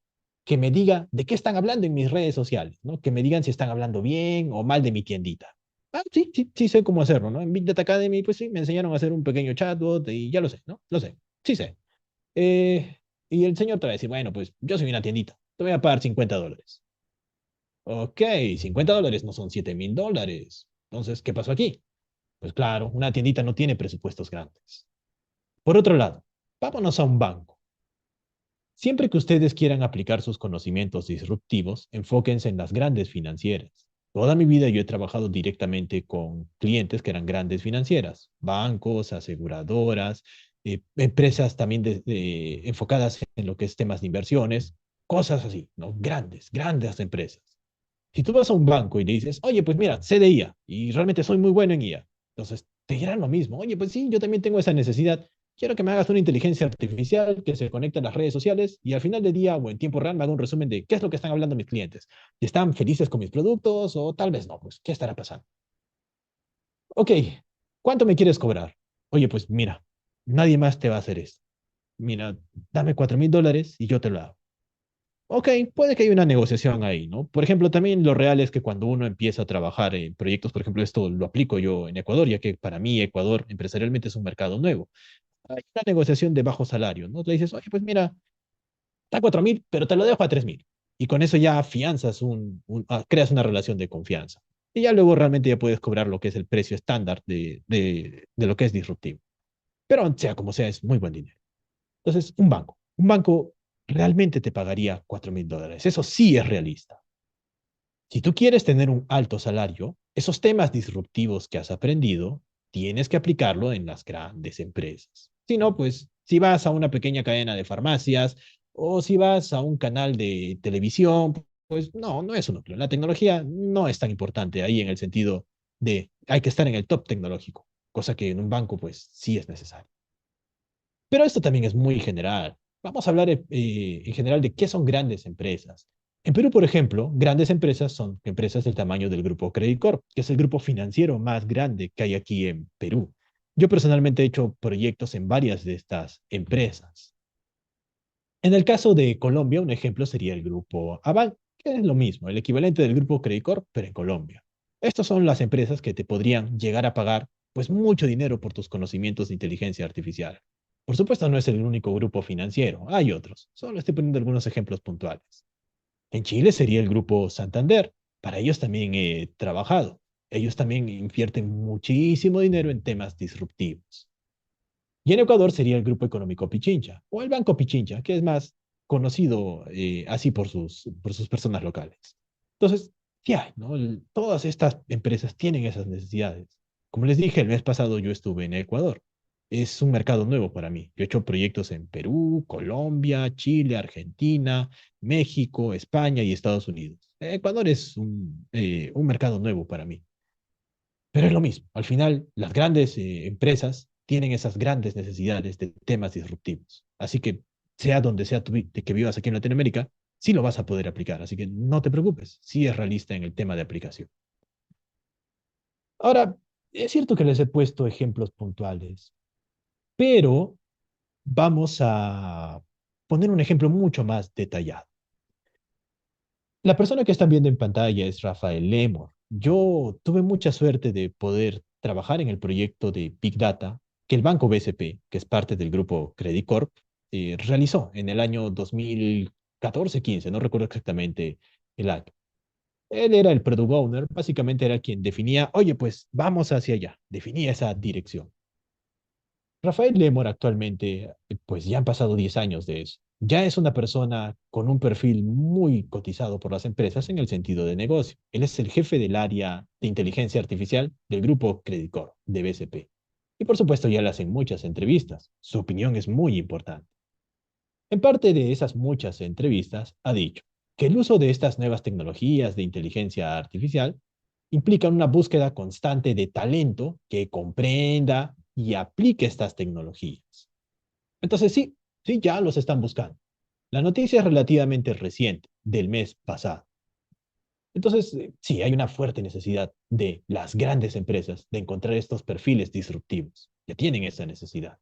que me diga de qué están hablando en mis redes sociales, ¿no? Que me digan si están hablando bien o mal de mi tiendita. Ah, sí, sí, sí sé cómo hacerlo, ¿no? En Big Data Academy, pues sí, me enseñaron a hacer un pequeño chatbot y ya lo sé, ¿no? Lo sé, sí sé. Eh, y el señor te va a decir, bueno, pues yo soy una tiendita, te voy a pagar $50. Ok, $50 no son $7,000. Entonces, ¿qué pasó aquí? Pues claro, una tiendita no tiene presupuestos grandes. Por otro lado, vámonos a un banco. Siempre que ustedes quieran aplicar sus conocimientos disruptivos, enfóquense en las grandes financieras. Toda mi vida yo he trabajado directamente con clientes que eran grandes financieras, bancos, aseguradoras, empresas también enfocadas en lo que es temas de inversiones, cosas así, ¿no? Grandes, grandes empresas. Si tú vas a un banco y le dices, oye, pues mira, sé de IA y realmente soy muy bueno en IA, entonces te dirán lo mismo. Oye, pues sí, yo también tengo esa necesidad. Quiero que me hagas una inteligencia artificial que se conecte a las redes sociales y al final del día o en tiempo real me haga un resumen de qué es lo que están hablando mis clientes. Si están felices con mis productos o tal vez no, pues qué estará pasando. Ok, ¿cuánto me quieres cobrar? Oye, pues mira, nadie más te va a hacer esto. Mira, dame $4,000 y yo te lo hago. Ok, puede que haya una negociación ahí, ¿no? Por ejemplo, también lo real es que cuando uno empieza a trabajar en proyectos, por ejemplo, esto lo aplico yo en Ecuador, ya que para mí Ecuador empresarialmente es un mercado nuevo. Hay una negociación de bajo salario, ¿no? Le dices, oye, pues mira, está 4,000, pero te lo dejo a 3,000. Y con eso ya afianzas creas una relación de confianza. Y ya luego realmente ya puedes cobrar lo que es el precio estándar de lo que es disruptivo. Pero sea como sea, es muy buen dinero. Entonces, un banco realmente te pagaría $4,000. Eso sí es realista. Si tú quieres tener un alto salario, esos temas disruptivos que has aprendido, tienes que aplicarlo en las grandes empresas. Si no, pues si vas a una pequeña cadena de farmacias o si vas a un canal de televisión, pues no, no es un núcleo. La tecnología no es tan importante ahí en el sentido de hay que estar en el top tecnológico, cosa que en un banco pues sí es necesario. Pero esto también es muy general. Vamos a hablar en general de qué son grandes empresas. En Perú, por ejemplo, grandes empresas son empresas del tamaño del grupo Credit Corp, que es el grupo financiero más grande que hay aquí en Perú. Yo personalmente he hecho proyectos en varias de estas empresas. En el caso de Colombia, un ejemplo sería el grupo Aval, que es lo mismo, el equivalente del grupo Credit Corp, pero en Colombia. Estas son las empresas que te podrían llegar a pagar pues mucho dinero por tus conocimientos de inteligencia artificial. Por supuesto, no es el único grupo financiero, hay otros. Solo estoy poniendo algunos ejemplos puntuales. En Chile sería el grupo Santander. Para ellos también he trabajado. Ellos también invierten muchísimo dinero en temas disruptivos. Y en Ecuador sería el Grupo Económico Pichincha o el Banco Pichincha, que es más conocido así por sus personas locales. Entonces, ¿qué hay? ¿No? Todas estas empresas tienen esas necesidades. Como les dije, el mes pasado yo estuve en Ecuador. Es un mercado nuevo para mí. Yo he hecho proyectos en Perú, Colombia, Chile, Argentina, México, España y Estados Unidos. Ecuador es un mercado nuevo para mí. Pero es lo mismo. Al final, las grandes empresas tienen esas grandes necesidades de temas disruptivos. Así que, sea donde sea de que vivas aquí en Latinoamérica, sí lo vas a poder aplicar. Así que no te preocupes, sí es realista en el tema de aplicación. Ahora, es cierto que les he puesto ejemplos puntuales, pero vamos a poner un ejemplo mucho más detallado. La persona que están viendo en pantalla es Rafael Lemor. Yo tuve mucha suerte de poder trabajar en el proyecto de Big Data que el Banco BCP, que es parte del grupo Credit Corp, realizó en el año 2014-15, no recuerdo exactamente el año. Él era el product owner, básicamente era quien definía, oye, pues vamos hacia allá, definía esa dirección. Rafael Lemor actualmente, pues ya han pasado 10 años de eso. ya es una persona con un perfil muy cotizado por las empresas en el sentido de negocio. Él es el jefe del área de inteligencia artificial del grupo Credit Corp, de BCP. Y por supuesto ya le hacen muchas entrevistas. Su opinión es muy importante. En parte de esas muchas entrevistas ha dicho que el uso de estas nuevas tecnologías de inteligencia artificial implica una búsqueda constante de talento que comprenda y aplique estas tecnologías. Entonces sí, sí, ya los están buscando. La noticia es relativamente reciente, del mes pasado. Entonces, sí, hay una fuerte necesidad de las grandes empresas de encontrar estos perfiles disruptivos, que tienen esa necesidad.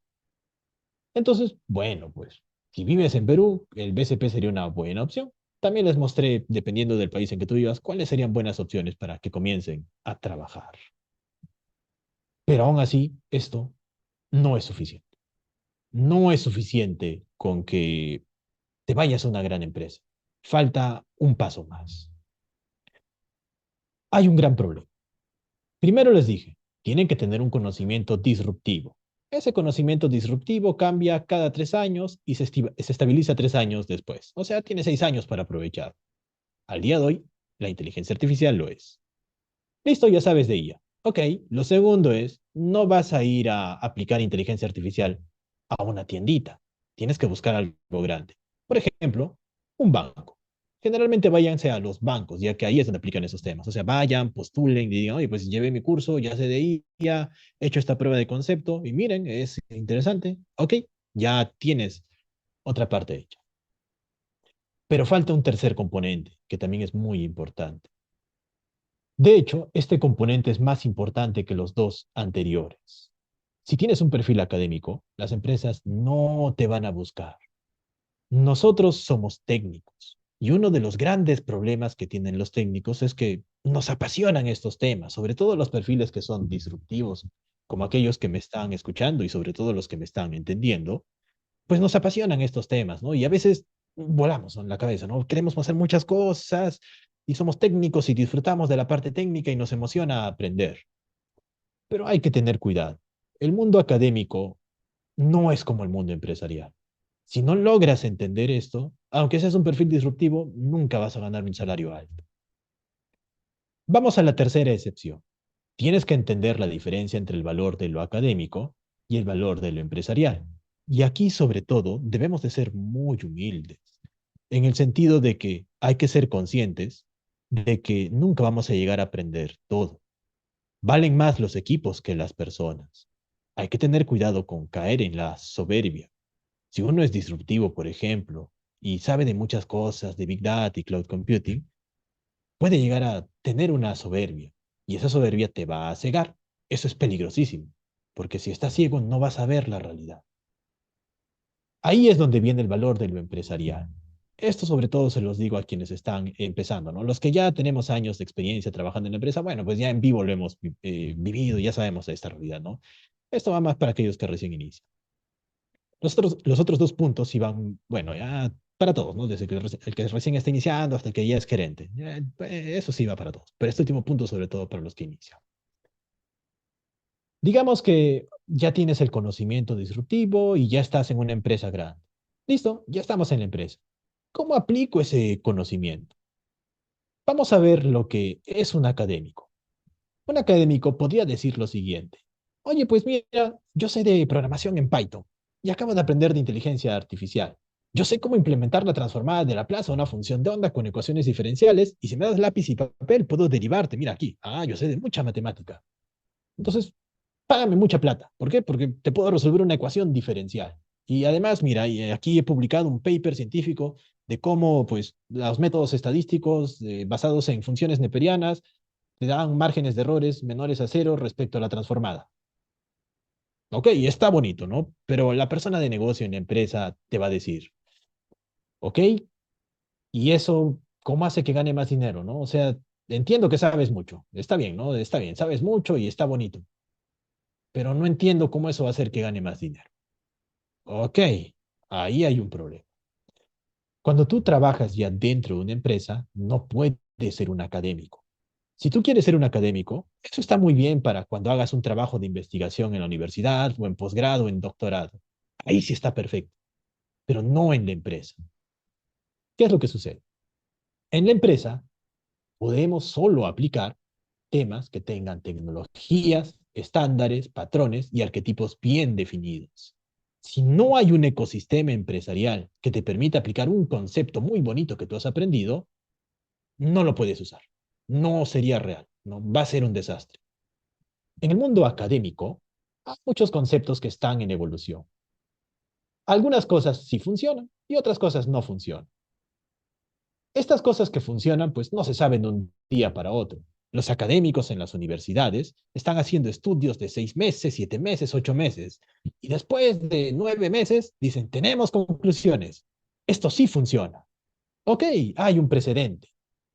Entonces, bueno, pues, si vives en Perú, el BCP sería una buena opción. También les mostré, dependiendo del país en que tú vivas, cuáles serían buenas opciones para que comiencen a trabajar. Pero aún así, esto no es suficiente. No es suficiente con que te vayas a una gran empresa. Falta un paso más. Hay un gran problema. Primero les dije, tienen que tener un conocimiento disruptivo. Ese conocimiento disruptivo cambia cada 3 años y se estabiliza 3 años después. O sea, tiene 6 años para aprovechar. Al día de hoy, la inteligencia artificial lo es. Listo, ya sabes de ella. Ok, lo segundo es, no vas a ir a aplicar inteligencia artificial a una tiendita. Tienes que buscar algo grande. Por ejemplo, un banco. Generalmente váyanse a los bancos, ya que ahí es donde aplican esos temas. O sea, vayan, postulen y digan, oye, pues llevé mi curso, ya sé de IA, he hecho esta prueba de concepto y miren, es interesante. Ok, ya tienes otra parte hecha. Pero falta un tercer componente, que también es muy importante. De hecho, este componente es más importante que los dos anteriores. Si tienes un perfil académico, las empresas no te van a buscar. Nosotros somos técnicos y uno de los grandes problemas que tienen los técnicos es que nos apasionan estos temas, sobre todo los perfiles que son disruptivos, como aquellos que me están escuchando y sobre todo los que me están entendiendo, pues nos apasionan estos temas, ¿no? Y a veces volamos en la cabeza, ¿no? Queremos hacer muchas cosas y somos técnicos y disfrutamos de la parte técnica y nos emociona aprender. Pero hay que tener cuidado. El mundo académico no es como el mundo empresarial. Si no logras entender esto, aunque seas un perfil disruptivo, nunca vas a ganar un salario alto. Vamos a la tercera excepción. Tienes que entender la diferencia entre el valor de lo académico y el valor de lo empresarial. Y aquí, sobre todo, debemos de ser muy humildes, en el sentido de que hay que ser conscientes de que nunca vamos a llegar a aprender todo. Valen más los equipos que las personas. Hay que tener cuidado con caer en la soberbia. Si uno es disruptivo, por ejemplo, y sabe de muchas cosas, de Big Data y Cloud Computing, puede llegar a tener una soberbia y esa soberbia te va a cegar. Eso es peligrosísimo, porque si estás ciego no vas a ver la realidad. Ahí es donde viene el valor de lo empresarial. Esto sobre todo se los digo a quienes están empezando, ¿no? Los que ya tenemos años de experiencia trabajando en la empresa, bueno, pues ya en vivo lo hemos vivido, ya sabemos esta realidad, ¿no? Esto va más para aquellos que recién inician. Los otros dos puntos iban, bueno, ya para todos, ¿no? Desde el que recién está iniciando hasta el que ya es gerente. Eso sí va para todos. Pero este último punto, sobre todo para los que inician. Digamos que ya tienes el conocimiento disruptivo y ya estás en una empresa grande. Listo, ya estamos en la empresa. ¿Cómo aplico ese conocimiento? Vamos a ver lo que es un académico. Un académico podría decir lo siguiente. Oye, pues mira, yo sé de programación en Python y acabo de aprender de inteligencia artificial. Yo sé cómo implementar la transformada de Laplace a una función de onda con ecuaciones diferenciales y si me das lápiz y papel puedo derivarte. Mira aquí. Ah, yo sé de mucha matemática. Entonces, págame mucha plata. ¿Por qué? Porque te puedo resolver una ecuación diferencial. Y además, mira, y aquí he publicado un paper científico de cómo, pues, los métodos estadísticos basados en funciones neperianas te dan márgenes de errores menores a cero respecto a la transformada. Ok, está bonito, ¿no? Pero la persona de negocio en la empresa te va a decir, ok, ¿y eso cómo hace que gane más dinero, no? O sea, entiendo que sabes mucho, está bien, ¿no? Está bien, sabes mucho y está bonito, pero no entiendo cómo eso va a hacer que gane más dinero. Ok, ahí hay un problema. Cuando tú trabajas ya dentro de una empresa, no puedes ser un académico. Si tú quieres ser un académico, eso está muy bien para cuando hagas un trabajo de investigación en la universidad o en posgrado o en doctorado. Ahí sí está perfecto. pero no en la empresa. ¿Qué es lo que sucede? En la empresa podemos solo aplicar temas que tengan tecnologías, estándares, patrones y arquetipos bien definidos. Si no hay un ecosistema empresarial que te permita aplicar un concepto muy bonito que tú has aprendido, no lo puedes usar. No sería real, no va a ser un desastre. En el mundo académico, hay muchos conceptos que están en evolución. Algunas cosas sí funcionan y otras cosas no funcionan. Estas cosas que funcionan, pues no se saben de un día para otro. Los académicos en las universidades están haciendo estudios de 6 meses, 7 meses, 8 meses. Y después de 9 meses dicen, tenemos conclusiones. Esto sí funciona. Ok, hay un precedente.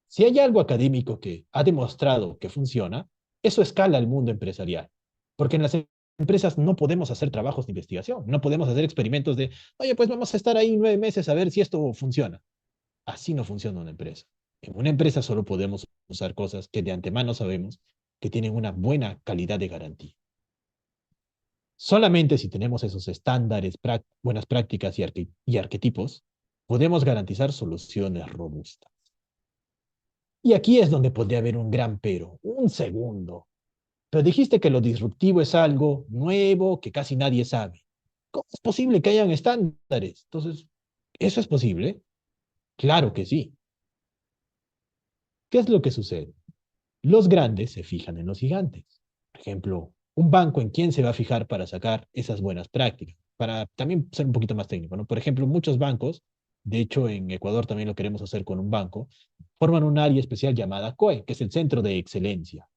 Si hay algo académico que ha demostrado que funciona, eso escala al mundo empresarial. Porque en las empresas no podemos hacer trabajos de investigación, no podemos hacer experimentos de, oye, pues vamos a estar ahí 9 meses a ver si esto funciona. Así no funciona una empresa. En una empresa solo podemos usar cosas que de antemano sabemos que tienen una buena calidad de garantía. Solamente si tenemos esos estándares, buenas prácticas y arquetipos, podemos garantizar soluciones robustas. Y aquí es donde podría haber un gran pero, un segundo. Pero dijiste que lo disruptivo es algo nuevo que casi nadie sabe. ¿Cómo es posible que hayan estándares? Entonces, ¿eso es posible? Claro que sí. ¿Qué es lo que sucede? Los grandes se fijan en los gigantes. Por ejemplo, un banco en quién se va a fijar para sacar esas buenas prácticas. Para también ser un poquito más técnico, ¿no? Por ejemplo, muchos bancos, de hecho en Ecuador también lo queremos hacer con un banco, forman un área especial llamada COE, que es el Centro de Excelencia.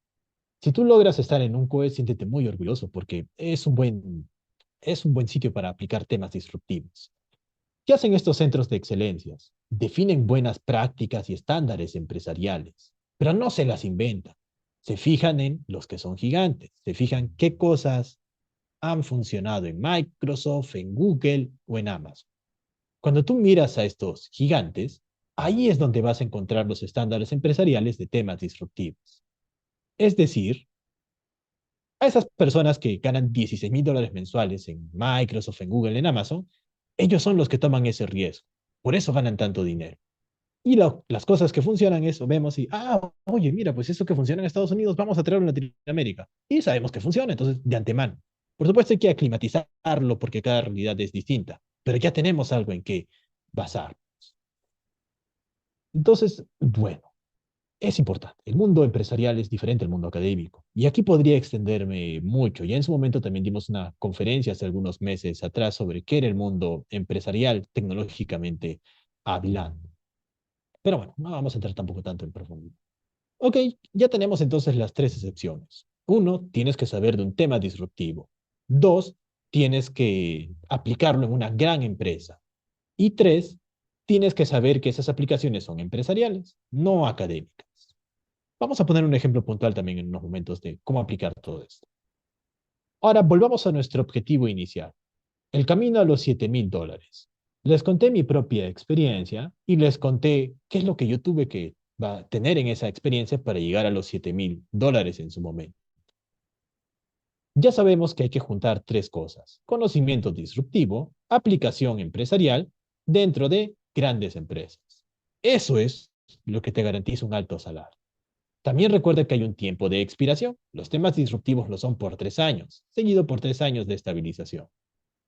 Si tú logras estar en un COE, siéntete muy orgulloso porque es un buen sitio para aplicar temas disruptivos. ¿Qué hacen estos centros de excelencias? Definen buenas prácticas y estándares empresariales, pero no se las inventan. Se fijan en los que son gigantes, se fijan qué cosas han funcionado en Microsoft, en Google o en Amazon. Cuando tú miras a estos gigantes, ahí es donde vas a encontrar los estándares empresariales de temas disruptivos. Es decir, a esas personas que ganan $16,000 mensuales en Microsoft, en Google, en Amazon, ellos son los que toman ese riesgo. Por eso ganan tanto dinero. Y las cosas que funcionan, eso vemos y, oye, mira, pues eso que funciona en Estados Unidos, vamos a traerlo a Latinoamérica. Y sabemos que funciona, entonces, de antemano. Por supuesto, hay que aclimatizarlo porque cada realidad es distinta, pero ya tenemos algo en que basar. Entonces, bueno, es importante. El mundo empresarial es diferente al mundo académico. Y aquí podría extenderme mucho. Ya en su momento también dimos una conferencia hace algunos meses atrás sobre qué era el mundo empresarial tecnológicamente hablando. Pero bueno, no vamos a entrar tampoco tanto en profundidad. Ok, ya tenemos entonces las tres excepciones. Uno, tienes que saber de un tema disruptivo. Dos, tienes que aplicarlo en una gran empresa. Y tres, tienes que saber que esas aplicaciones son empresariales, no académicas. Vamos a poner un ejemplo puntual también en unos momentos de cómo aplicar todo esto. Ahora, volvamos a nuestro objetivo inicial, el camino a los $7,000. Les conté mi propia experiencia y les conté qué es lo que yo tuve que tener en esa experiencia para llegar a los $7,000 en su momento. Ya sabemos que hay que juntar tres cosas: conocimiento disruptivo, aplicación empresarial dentro de grandes empresas. Eso es lo que te garantiza un alto salario. También recuerda que hay un tiempo de expiración. Los temas disruptivos lo son por 3 años, seguido por 3 años de estabilización.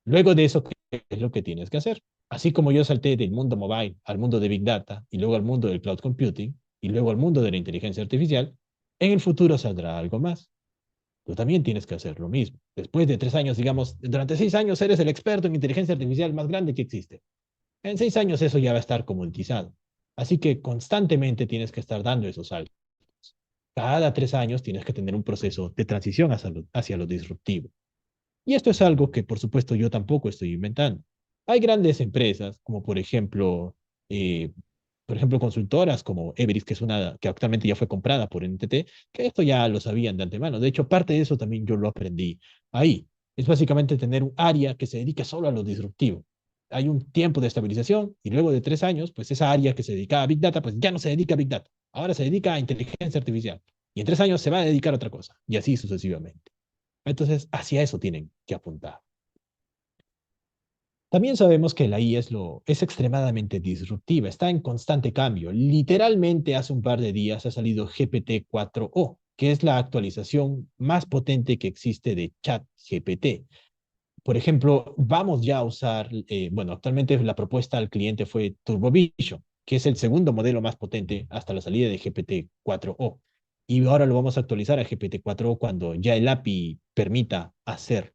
Luego de eso, ¿qué es lo que tienes que hacer? Así como yo salté del mundo mobile al mundo de Big Data y luego al mundo del cloud computing y luego al mundo de la inteligencia artificial, en el futuro saldrá algo más. Tú también tienes que hacer lo mismo. Después de 3 años, digamos, durante 6 años eres el experto en inteligencia artificial más grande que existe. En 6 años eso ya va a estar comoditizado. Así que constantemente tienes que estar dando esos saltos. Cada 3 años tienes que tener un proceso de transición hacia lo disruptivo. Y esto es algo que, por supuesto, yo tampoco estoy inventando. Hay grandes empresas, como eh, por ejemplo, consultoras como Everest, que es una que actualmente ya fue comprada por NTT, que esto ya lo sabían de antemano. De hecho, parte de eso también yo lo aprendí ahí. Es básicamente tener un área que se dedique solo a lo disruptivo. Hay un tiempo de estabilización y luego de 3 años, pues esa área que se dedicaba a Big Data, pues ya no se dedica a Big Data. Ahora se dedica a inteligencia artificial. Y en 3 años se va a dedicar a otra cosa. Y así sucesivamente. Entonces, hacia eso tienen que apuntar. También sabemos que la IA es extremadamente disruptiva, está en constante cambio. Literalmente hace un par de días ha salido GPT-4o, que es la actualización más potente que existe de ChatGPT. Por ejemplo, vamos ya a usar, bueno, actualmente la propuesta al cliente fue Turbo Vision, que es el segundo modelo más potente hasta la salida de GPT-4o. Y ahora lo vamos a actualizar a GPT-4o cuando ya el API permita hacer.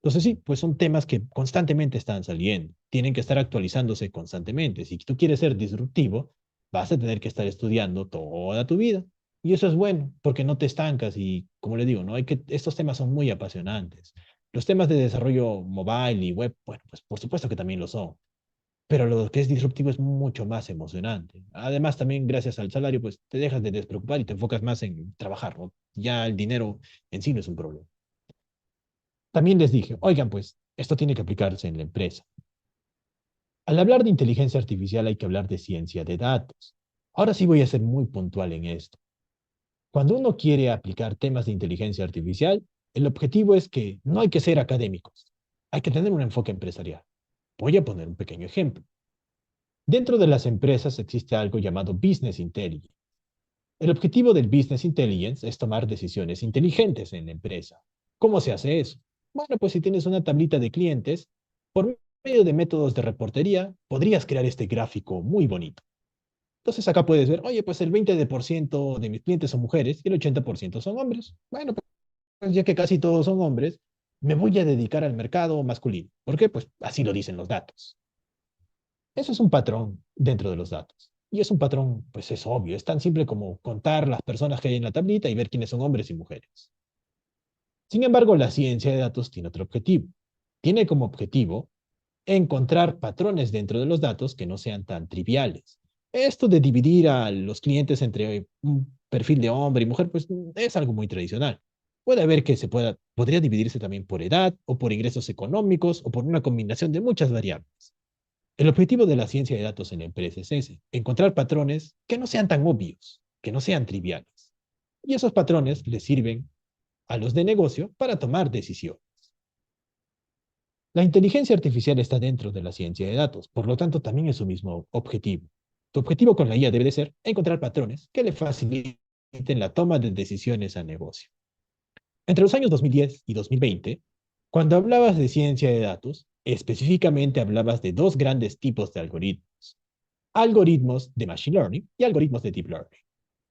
Entonces sí, pues son temas que constantemente están saliendo, tienen que estar actualizándose constantemente. Si tú quieres ser disruptivo, vas a tener que estar estudiando toda tu vida. Y eso es bueno, porque no te estancas y, como le digo, estos temas son muy apasionantes. Los temas de desarrollo mobile y web, bueno, pues por supuesto que también lo son, pero lo que es disruptivo es mucho más emocionante. Además, también gracias al salario, pues te dejas de despreocupar y te enfocas más en trabajar, ¿no? Ya el dinero en sí no es un problema. También les dije, oigan, pues esto tiene que aplicarse en la empresa. Al hablar de inteligencia artificial hay que hablar de ciencia de datos. Ahora sí voy a ser muy puntual en esto. Cuando uno quiere aplicar temas de inteligencia artificial, el objetivo es que no hay que ser académicos, hay que tener un enfoque empresarial. Voy a poner un pequeño ejemplo. Dentro de las empresas existe algo llamado Business Intelligence. El objetivo del Business Intelligence es tomar decisiones inteligentes en la empresa. ¿Cómo se hace eso? Bueno, pues si tienes una tablita de clientes, por medio de métodos de reportería, podrías crear este gráfico muy bonito. Entonces acá puedes ver, oye, pues el 20% de mis clientes son mujeres y el 80% son hombres. Bueno, pues ya que casi todos son hombres, me voy a dedicar al mercado masculino. ¿Por qué? Pues así lo dicen los datos. Eso es un patrón dentro de los datos. Y es un patrón, pues es obvio, es tan simple como contar las personas que hay en la tablita y ver quiénes son hombres y mujeres. Sin embargo, la ciencia de datos tiene otro objetivo. Tiene como objetivo encontrar patrones dentro de los datos que no sean tan triviales. Esto de dividir a los clientes entre un perfil de hombre y mujer, pues es algo muy tradicional. Puede haber que podría dividirse también por edad o por ingresos económicos o por una combinación de muchas variables. El objetivo de la ciencia de datos en la empresa es ese, encontrar patrones que no sean tan obvios, que no sean triviales. Y esos patrones les sirven a los de negocio para tomar decisiones. La inteligencia artificial está dentro de la ciencia de datos, por lo tanto también es su mismo objetivo. Tu objetivo con la IA debe de ser encontrar patrones que le faciliten la toma de decisiones al negocio. Entre los años 2010 y 2020, cuando hablabas de ciencia de datos, específicamente hablabas de dos grandes tipos de algoritmos: algoritmos de Machine Learning y algoritmos de Deep Learning.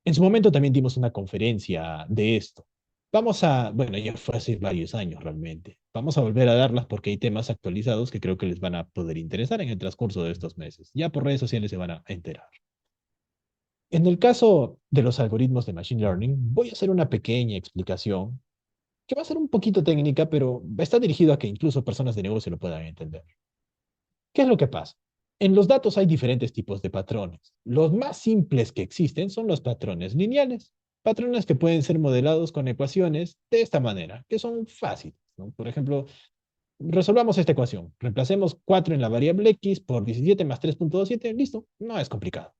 En su momento también dimos una conferencia de esto. Bueno, ya fue hace varios años realmente. Vamos a volver a darlas porque hay temas actualizados que creo que les van a poder interesar en el transcurso de estos meses. Ya por redes sociales se van a enterar. En el caso de los algoritmos de Machine Learning, voy a hacer una pequeña explicación que va a ser un poquito técnica, pero está dirigido a que incluso personas de negocio lo puedan entender. ¿Qué es lo que pasa? En los datos hay diferentes tipos de patrones. Los más simples que existen son los patrones lineales, patrones que pueden ser modelados con ecuaciones de esta manera, que son fáciles, ¿no? Por ejemplo, resolvamos esta ecuación. Reemplacemos 4 en la variable x por 17 más 3.27. Listo, no es complicado.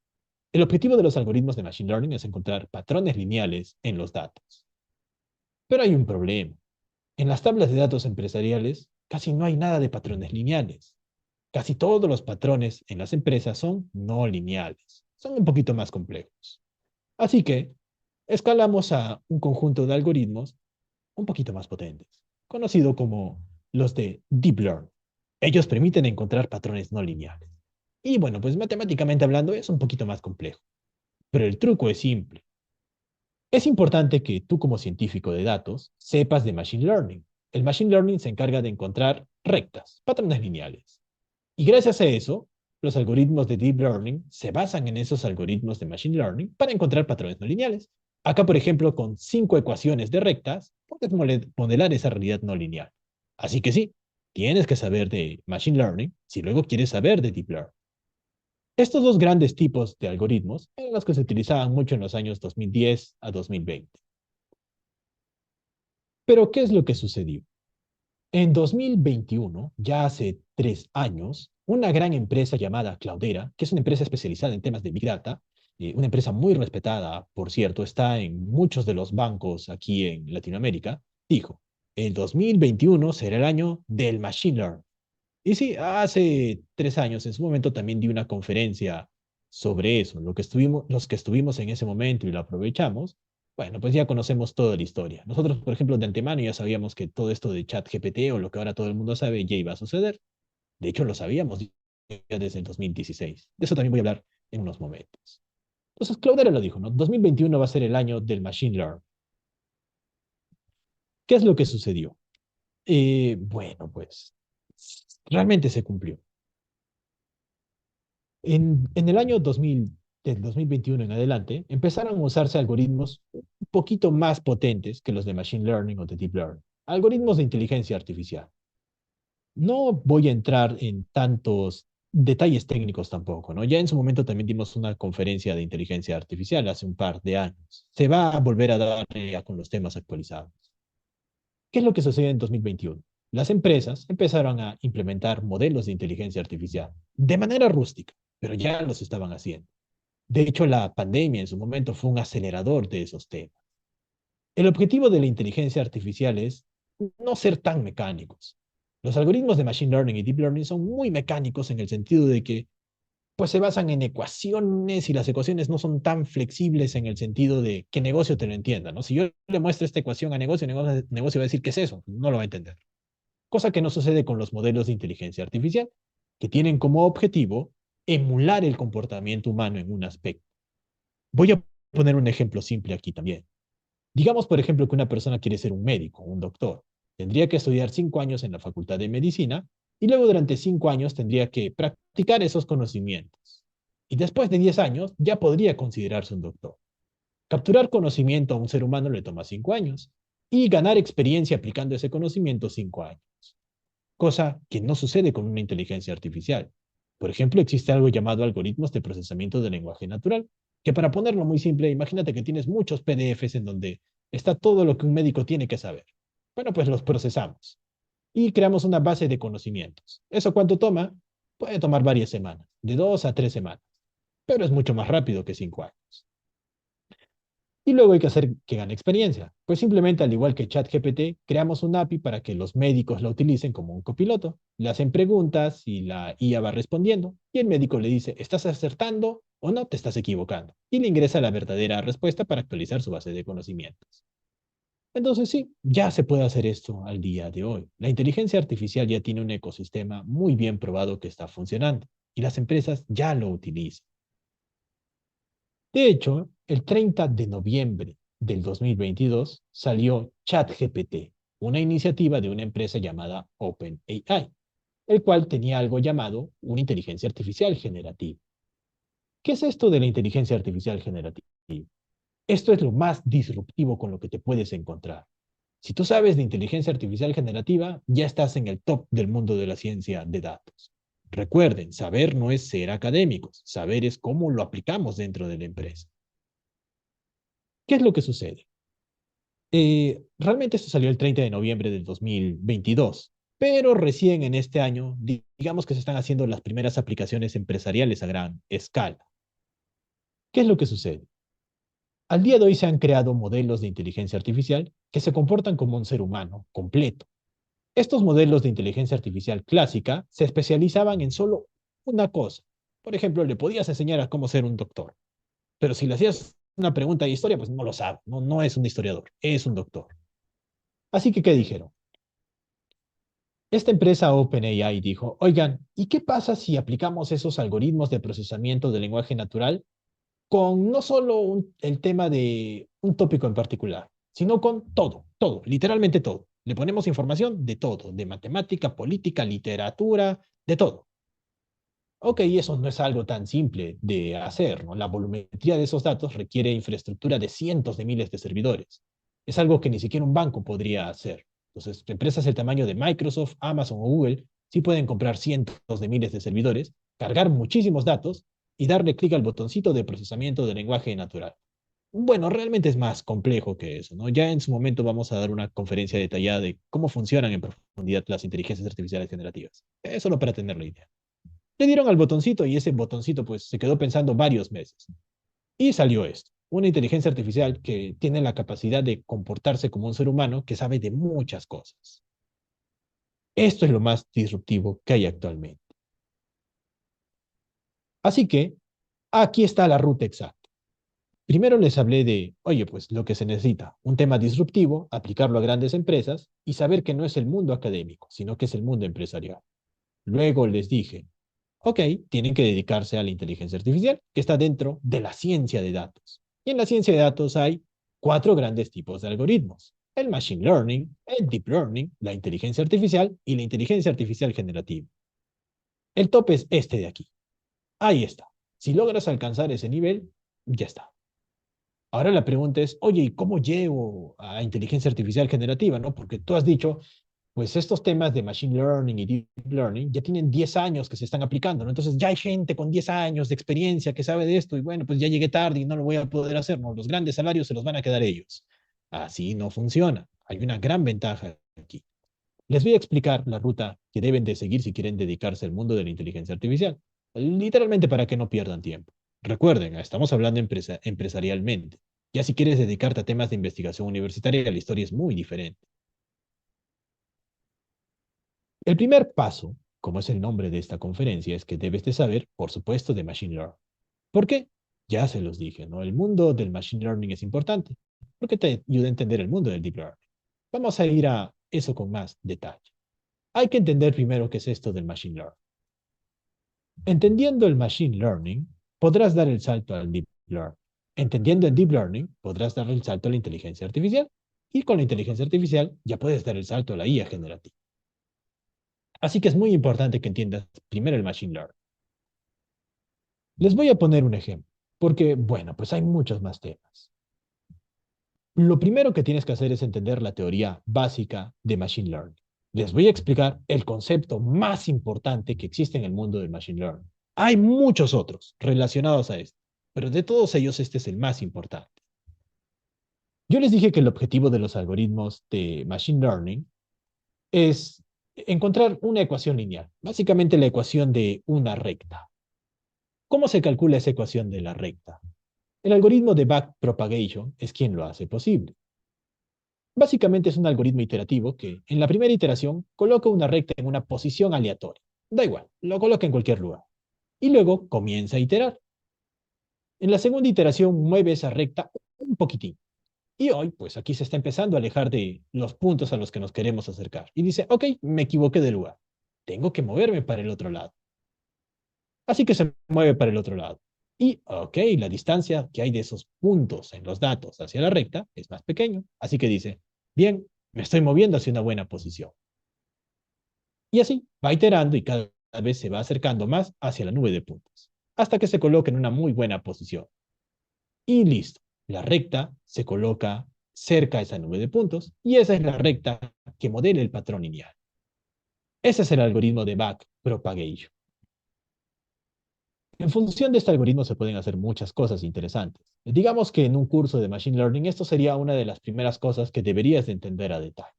El objetivo de los algoritmos de Machine Learning es encontrar patrones lineales en los datos. Pero hay un problema. En las tablas de datos empresariales casi no hay nada de patrones lineales. Casi todos los patrones en las empresas son no lineales, son un poquito más complejos. Así que escalamos a un conjunto de algoritmos un poquito más potentes, conocido como los de Deep Learning. Ellos permiten encontrar patrones no lineales. Y bueno, pues matemáticamente hablando es un poquito más complejo, pero el truco es simple. Es importante que tú como científico de datos sepas de Machine Learning. El Machine Learning se encarga de encontrar rectas, patrones lineales. Y gracias a eso, los algoritmos de Deep Learning se basan en esos algoritmos de Machine Learning para encontrar patrones no lineales. Acá, por ejemplo, con 5 ecuaciones de rectas, puedes modelar esa realidad no lineal. Así que sí, tienes que saber de Machine Learning si luego quieres saber de Deep Learning. Estos dos grandes tipos de algoritmos eran los que se utilizaban mucho en los años 2010 a 2020. Pero, ¿qué es lo que sucedió? En 2021, ya hace 3 años, una gran empresa llamada Cloudera, que es una empresa especializada en temas de Big Data, una empresa muy respetada, por cierto, está en muchos de los bancos aquí en Latinoamérica, dijo, el 2021 será el año del Machine Learning. Y sí, hace 3 años, en su momento, también di una conferencia sobre eso. Los que estuvimos en ese momento y lo aprovechamos, bueno, pues ya conocemos toda la historia. Nosotros, por ejemplo, de antemano ya sabíamos que todo esto de ChatGPT o lo que ahora todo el mundo sabe ya iba a suceder. De hecho, lo sabíamos ya desde el 2016. De eso también voy a hablar en unos momentos. Entonces, Cloudera lo dijo, ¿no? 2021 va a ser el año del Machine Learning. ¿Qué es lo que sucedió? Bueno, pues realmente se cumplió. En el año 2000, del 2021 en adelante, empezaron a usarse algoritmos un poquito más potentes que los de Machine Learning o de Deep Learning, algoritmos de inteligencia artificial. No voy a entrar en tantos detalles técnicos tampoco, ¿no? Ya en su momento también dimos una conferencia de inteligencia artificial hace un par de años. Se va a volver a dar ya con los temas actualizados. ¿Qué es lo que sucede en 2021? Las empresas empezaron a implementar modelos de inteligencia artificial de manera rústica, pero ya los estaban haciendo. De hecho, la pandemia en su momento fue un acelerador de esos temas. El objetivo de la inteligencia artificial es no ser tan mecánicos. Los algoritmos de Machine Learning y Deep Learning son muy mecánicos en el sentido de que pues se basan en ecuaciones y las ecuaciones no son tan flexibles en el sentido de que negocio te lo entienda, ¿no? Si yo le muestro esta ecuación a negocio, negocio va a decir, ¿qué es eso? No lo va a entender. Cosa que no sucede con los modelos de inteligencia artificial, que tienen como objetivo emular el comportamiento humano en un aspecto. Voy a poner un ejemplo simple aquí también. Digamos, por ejemplo, que una persona quiere ser un médico, un doctor. Tendría que estudiar 5 años en la Facultad de Medicina y luego durante 5 años tendría que practicar esos conocimientos. Y después de 10 años ya podría considerarse un doctor. Capturar conocimiento a un ser humano le toma 5 años y ganar experiencia aplicando ese conocimiento 5 años, cosa que no sucede con una inteligencia artificial. Por ejemplo, existe algo llamado algoritmos de procesamiento de lenguaje natural, que para ponerlo muy simple, imagínate que tienes muchos PDFs en donde está todo lo que un médico tiene que saber. Bueno, pues los procesamos y creamos una base de conocimientos. ¿Eso cuánto toma? Puede tomar varias semanas, de 2 a 3 semanas, pero es mucho más rápido que 5 años. Y luego hay que hacer que gane experiencia. Pues simplemente, al igual que ChatGPT, creamos un API para que los médicos la utilicen como un copiloto. Le hacen preguntas y la IA va respondiendo. Y el médico le dice, ¿estás acertando o no te estás equivocando? Y le ingresa la verdadera respuesta para actualizar su base de conocimientos. Entonces sí, ya se puede hacer esto al día de hoy. La inteligencia artificial ya tiene un ecosistema muy bien probado que está funcionando y las empresas ya lo utilizan. De hecho, el 30 de noviembre del 2022 salió ChatGPT, una iniciativa de una empresa llamada OpenAI, el cual tenía algo llamado una inteligencia artificial generativa. ¿Qué es esto de la inteligencia artificial generativa? Esto es lo más disruptivo con lo que te puedes encontrar. Si tú sabes de inteligencia artificial generativa, ya estás en el top del mundo de la ciencia de datos. Recuerden, saber no es ser académicos, saber es cómo lo aplicamos dentro de la empresa. ¿Qué es lo que sucede? Realmente esto salió el 30 de noviembre del 2022, pero recién en este año, digamos que se están haciendo las primeras aplicaciones empresariales a gran escala. ¿Qué es lo que sucede? Al día de hoy se han creado modelos de inteligencia artificial que se comportan como un ser humano completo. Estos modelos de inteligencia artificial clásica se especializaban en solo una cosa. Por ejemplo, le podías enseñar a cómo ser un doctor, pero si le hacías una pregunta de historia, pues no lo sabe, no es un historiador, es un doctor. Así que, ¿qué dijeron? Esta empresa OpenAI dijo, oigan, ¿y qué pasa si aplicamos esos algoritmos de procesamiento de lenguaje natural con no solo el tema de un tópico en particular, sino con todo, todo, literalmente todo? Le ponemos información de todo, de matemática, política, literatura, de todo. Ok, eso no es algo tan simple de hacer, ¿no? La volumetría de esos datos requiere infraestructura de cientos de miles de servidores. Es algo que ni siquiera un banco podría hacer. Entonces, empresas del tamaño de Microsoft, Amazon o Google sí pueden comprar cientos de miles de servidores, cargar muchísimos datos y darle clic al botoncito de procesamiento de lenguaje natural. Bueno, realmente es más complejo que eso, ¿no? Ya en su momento vamos a dar una conferencia detallada de cómo funcionan en profundidad las inteligencias artificiales generativas. Es solo para tener la idea. Le dieron al botoncito y ese botoncito pues se quedó pensando varios meses. Y salió esto, una inteligencia artificial que tiene la capacidad de comportarse como un ser humano que sabe de muchas cosas. Esto es lo más disruptivo que hay actualmente. Así que aquí está la ruta exacta. Primero les hablé de, oye, pues lo que se necesita, un tema disruptivo, aplicarlo a grandes empresas y saber que no es el mundo académico, sino que es el mundo empresarial. Luego les dije, ok, tienen que dedicarse a la inteligencia artificial, que está dentro de la ciencia de datos. Y en la ciencia de datos hay cuatro grandes tipos de algoritmos. El machine learning, el deep learning, la inteligencia artificial y la inteligencia artificial generativa. El tope es este de aquí. Ahí está. Si logras alcanzar ese nivel, ya está. Ahora la pregunta es, oye, ¿y cómo llego a inteligencia artificial generativa? ¿No? Porque tú has dicho, pues estos temas de machine learning y deep learning ya tienen 10 años que se están aplicando, ¿no? Entonces ya hay gente con 10 años de experiencia que sabe de esto y bueno, pues ya llegué tarde y no lo voy a poder hacer, ¿no? Los grandes salarios se los van a quedar ellos. Así no funciona. Hay una gran ventaja aquí. Les voy a explicar la ruta que deben de seguir si quieren dedicarse al mundo de la inteligencia artificial. Literalmente para que no pierdan tiempo. Recuerden, estamos hablando empresarialmente. Ya si quieres dedicarte a temas de investigación universitaria, la historia es muy diferente. El primer paso, como es el nombre de esta conferencia, es que debes de saber, por supuesto, de Machine Learning. ¿Por qué? Ya se los dije, ¿no? El mundo del Machine Learning es importante, porque te ayuda a entender el mundo del Deep Learning. Vamos a ir a eso con más detalle. Hay que entender primero qué es esto del Machine Learning. Entendiendo el Machine Learning, podrás dar el salto al Deep Learning. Entendiendo el Deep Learning, podrás dar el salto a la inteligencia artificial. Y con la inteligencia artificial ya puedes dar el salto a la IA generativa. Así que es muy importante que entiendas primero el Machine Learning. Les voy a poner un ejemplo, porque, bueno, pues hay muchos más temas. Lo primero que tienes que hacer es entender la teoría básica de Machine Learning. Les voy a explicar el concepto más importante que existe en el mundo del Machine Learning. Hay muchos otros relacionados a esto, pero de todos ellos este es el más importante. Yo les dije que el objetivo de los algoritmos de Machine Learning es encontrar una ecuación lineal, básicamente la ecuación de una recta. ¿Cómo se calcula esa ecuación de la recta? El algoritmo de backpropagation es quien lo hace posible. Básicamente es un algoritmo iterativo que, en la primera iteración, coloca una recta en una posición aleatoria. Da igual, lo coloca en cualquier lugar. Y luego comienza a iterar. En la segunda iteración mueve esa recta un poquitín. Y hoy, pues aquí se está empezando a alejar de los puntos a los que nos queremos acercar. Y dice, ok, me equivoqué de lugar. Tengo que moverme para el otro lado. Así que se mueve para el otro lado. Y, ok, la distancia que hay de esos puntos en los datos hacia la recta es más pequeño. Así que dice, bien, me estoy moviendo hacia una buena posición. Y así va iterando y cada vez se va acercando más hacia la nube de puntos, hasta que se coloque en una muy buena posición. Y listo, la recta se coloca cerca a esa nube de puntos y esa es la recta que modela el patrón lineal. Ese es el algoritmo de backpropagation. En función de este algoritmo se pueden hacer muchas cosas interesantes. Digamos que en un curso de Machine Learning esto sería una de las primeras cosas que deberías de entender a detalle.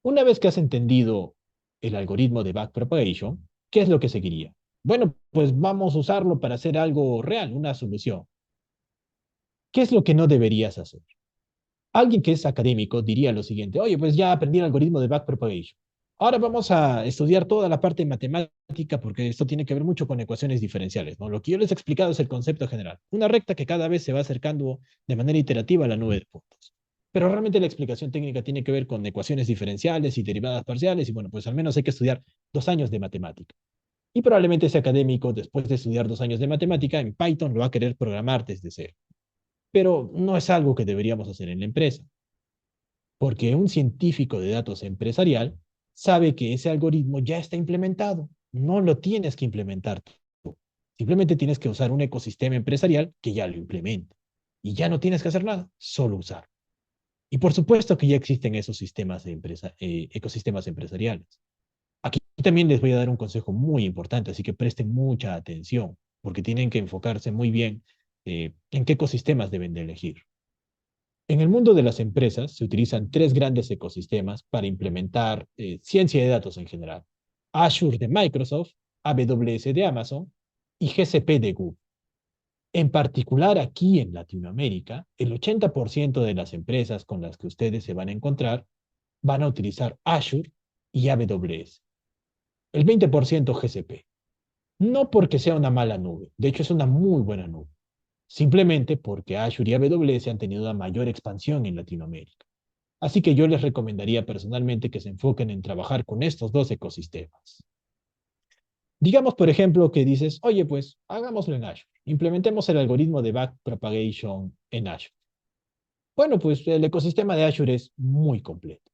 Una vez que has entendido el algoritmo de backpropagation, ¿qué es lo que seguiría? Bueno, pues vamos a usarlo para hacer algo real, una solución. ¿Qué es lo que no deberías hacer? Alguien que es académico diría lo siguiente, oye, pues ya aprendí el algoritmo de backpropagation. Ahora vamos a estudiar toda la parte matemática porque esto tiene que ver mucho con ecuaciones diferenciales, ¿no? Lo que yo les he explicado es el concepto general. Una recta que cada vez se va acercando de manera iterativa a la nube de puntos. Pero realmente la explicación técnica tiene que ver con ecuaciones diferenciales y derivadas parciales y bueno, pues al menos hay que estudiar 2 años de matemática. Y probablemente ese académico, después de estudiar 2 años de matemática, en Python lo va a querer programar desde cero. Pero no es algo que deberíamos hacer en la empresa. Porque un científico de datos empresarial sabe que ese algoritmo ya está implementado. No lo tienes que implementar tú. Simplemente tienes que usar un ecosistema empresarial que ya lo implemente. Y ya no tienes que hacer nada, solo usar. Y por supuesto que ya existen esos sistemas de ecosistemas empresariales. Aquí también les voy a dar un consejo muy importante, así que presten mucha atención, porque tienen que enfocarse muy bien en qué ecosistemas deben de elegir. En el mundo de las empresas se utilizan tres grandes ecosistemas para implementar ciencia de datos en general. Azure de Microsoft, AWS de Amazon y GCP de Google. En particular aquí en Latinoamérica, el 80% de las empresas con las que ustedes se van a encontrar van a utilizar Azure y AWS. El 20% GCP. No porque sea una mala nube, de hecho es una muy buena nube. Simplemente porque Azure y AWS han tenido una mayor expansión en Latinoamérica. Así que yo les recomendaría personalmente que se enfoquen en trabajar con estos dos ecosistemas. Digamos, por ejemplo, que dices, oye, pues hagámoslo en Azure. Implementemos el algoritmo de backpropagation en Azure. Bueno, pues el ecosistema de Azure es muy completo.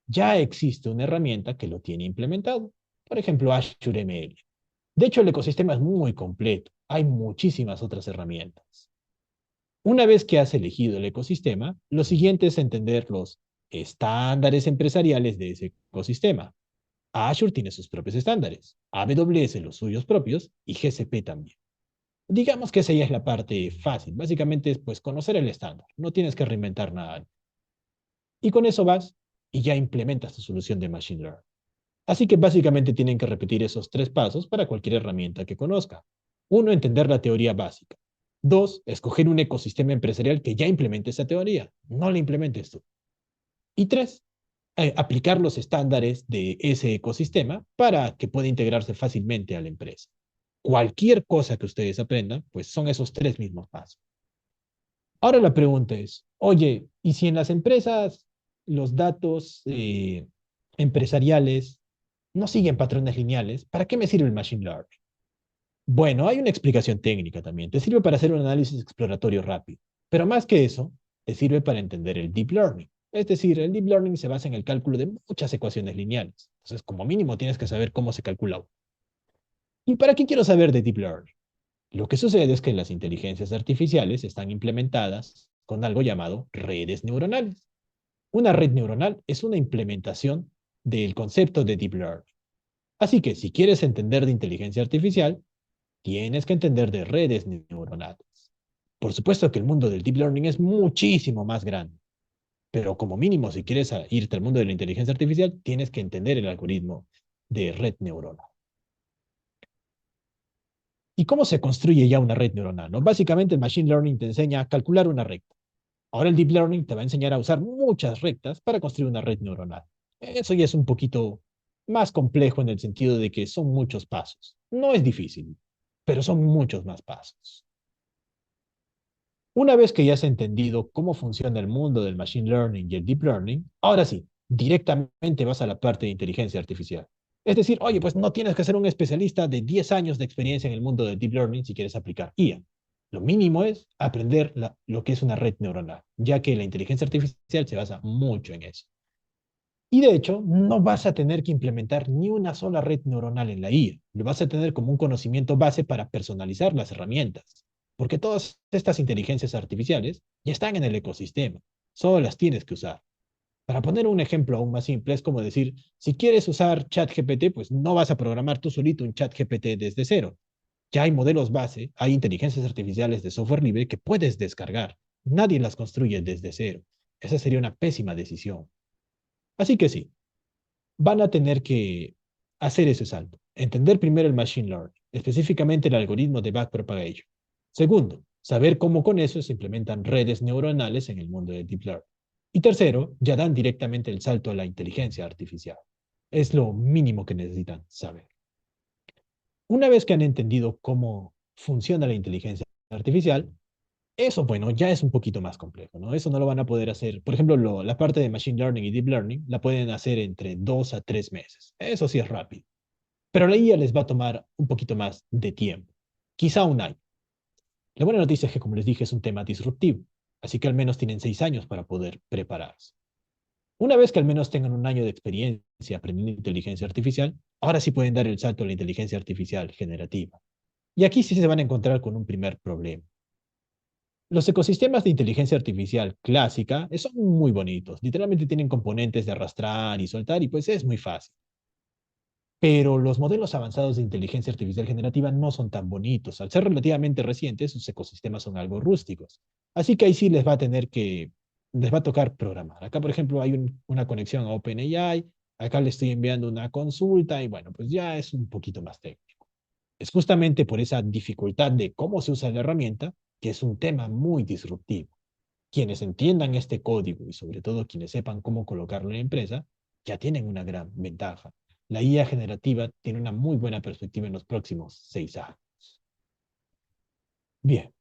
Ya existe una herramienta que lo tiene implementado. Por ejemplo, Azure ML. De hecho, el ecosistema es muy completo. Hay muchísimas otras herramientas. Una vez que has elegido el ecosistema, lo siguiente es entender los estándares empresariales de ese ecosistema. Azure tiene sus propios estándares, AWS los suyos propios y GCP también. Digamos que esa ya es la parte fácil. Básicamente es pues conocer el estándar. No tienes que reinventar nada. Y con eso vas y ya implementas tu solución de Machine Learning. Así que básicamente tienen que repetir esos tres pasos para cualquier herramienta que conozca. Uno, entender la teoría básica. Dos, escoger un ecosistema empresarial que ya implemente esa teoría. No la implementes tú. Y tres, aplicar los estándares de ese ecosistema para que pueda integrarse fácilmente a la empresa. Cualquier cosa que ustedes aprendan, pues son esos tres mismos pasos. Ahora la pregunta es, oye, ¿y si en las empresas los datos empresariales no siguen patrones lineales, ¿para qué me sirve el Machine Learning? Bueno, hay una explicación técnica también. Te sirve para hacer un análisis exploratorio rápido. Pero más que eso, te sirve para entender el Deep Learning. Es decir, el Deep Learning se basa en el cálculo de muchas ecuaciones lineales. Entonces, como mínimo, tienes que saber cómo se calcula uno. ¿Y para qué quiero saber de Deep Learning? Lo que sucede es que las inteligencias artificiales están implementadas con algo llamado redes neuronales. Una red neuronal es una implementación del concepto de Deep Learning. Así que si quieres entender de inteligencia artificial, tienes que entender de redes neuronales. Por supuesto que el mundo del Deep Learning es muchísimo más grande, pero como mínimo si quieres irte al mundo de la inteligencia artificial, tienes que entender el algoritmo de red neuronal. ¿Y cómo se construye ya una red neuronal? ¿No? Básicamente el Machine Learning te enseña a calcular una recta. Ahora el Deep Learning te va a enseñar a usar muchas rectas para construir una red neuronal. Eso ya es un poquito más complejo en el sentido de que son muchos pasos. No es difícil, pero son muchos más pasos. Una vez que ya has entendido cómo funciona el mundo del Machine Learning y el Deep Learning, ahora sí, directamente vas a la parte de inteligencia artificial. Es decir, oye, pues no tienes que ser un especialista de 10 años de experiencia en el mundo del Deep Learning si quieres aplicar IA. Lo mínimo es aprender lo que es una red neuronal, ya que la inteligencia artificial se basa mucho en eso. Y de hecho, no vas a tener que implementar ni una sola red neuronal en la IA. Lo vas a tener como un conocimiento base para personalizar las herramientas. Porque todas estas inteligencias artificiales ya están en el ecosistema. Solo las tienes que usar. Para poner un ejemplo aún más simple, es como decir, si quieres usar ChatGPT, pues no vas a programar tú solito un ChatGPT desde cero. Ya hay modelos base, hay inteligencias artificiales de software libre que puedes descargar. Nadie las construye desde cero. Esa sería una pésima decisión. Así que sí, van a tener que hacer ese salto. Entender primero el Machine Learning, específicamente el algoritmo de backpropagation. Segundo, saber cómo con eso se implementan redes neuronales en el mundo de Deep Learning. Y tercero, ya dan directamente el salto a la inteligencia artificial. Es lo mínimo que necesitan saber. Una vez que han entendido cómo funciona la inteligencia artificial, eso, bueno, ya es un poquito más complejo, ¿no? Eso no lo van a poder hacer. Por ejemplo, la parte de Machine Learning y Deep Learning la pueden hacer entre 2 a 3 meses. Eso sí es rápido. Pero la IA les va a tomar un poquito más de tiempo. Quizá un año. La buena noticia es que, como les dije, es un tema disruptivo. Así que al menos tienen 6 años para poder prepararse. Una vez que al menos tengan un año de experiencia aprendiendo inteligencia artificial, ahora sí pueden dar el salto a la inteligencia artificial generativa. Y aquí sí se van a encontrar con un primer problema. Los ecosistemas de inteligencia artificial clásica son muy bonitos. Literalmente tienen componentes de arrastrar y soltar y pues es muy fácil. Pero los modelos avanzados de inteligencia artificial generativa no son tan bonitos. Al ser relativamente recientes, sus ecosistemas son algo rústicos. Así que ahí sí les va a tocar programar. Acá, por ejemplo, hay una conexión a OpenAI. Acá le estoy enviando una consulta y bueno, pues ya es un poquito más técnico. Es justamente por esa dificultad de cómo se usa la herramienta que es un tema muy disruptivo. Quienes entiendan este código y sobre todo quienes sepan cómo colocarlo en la empresa, ya tienen una gran ventaja. La IA generativa tiene una muy buena perspectiva en los próximos 6 años. Bien,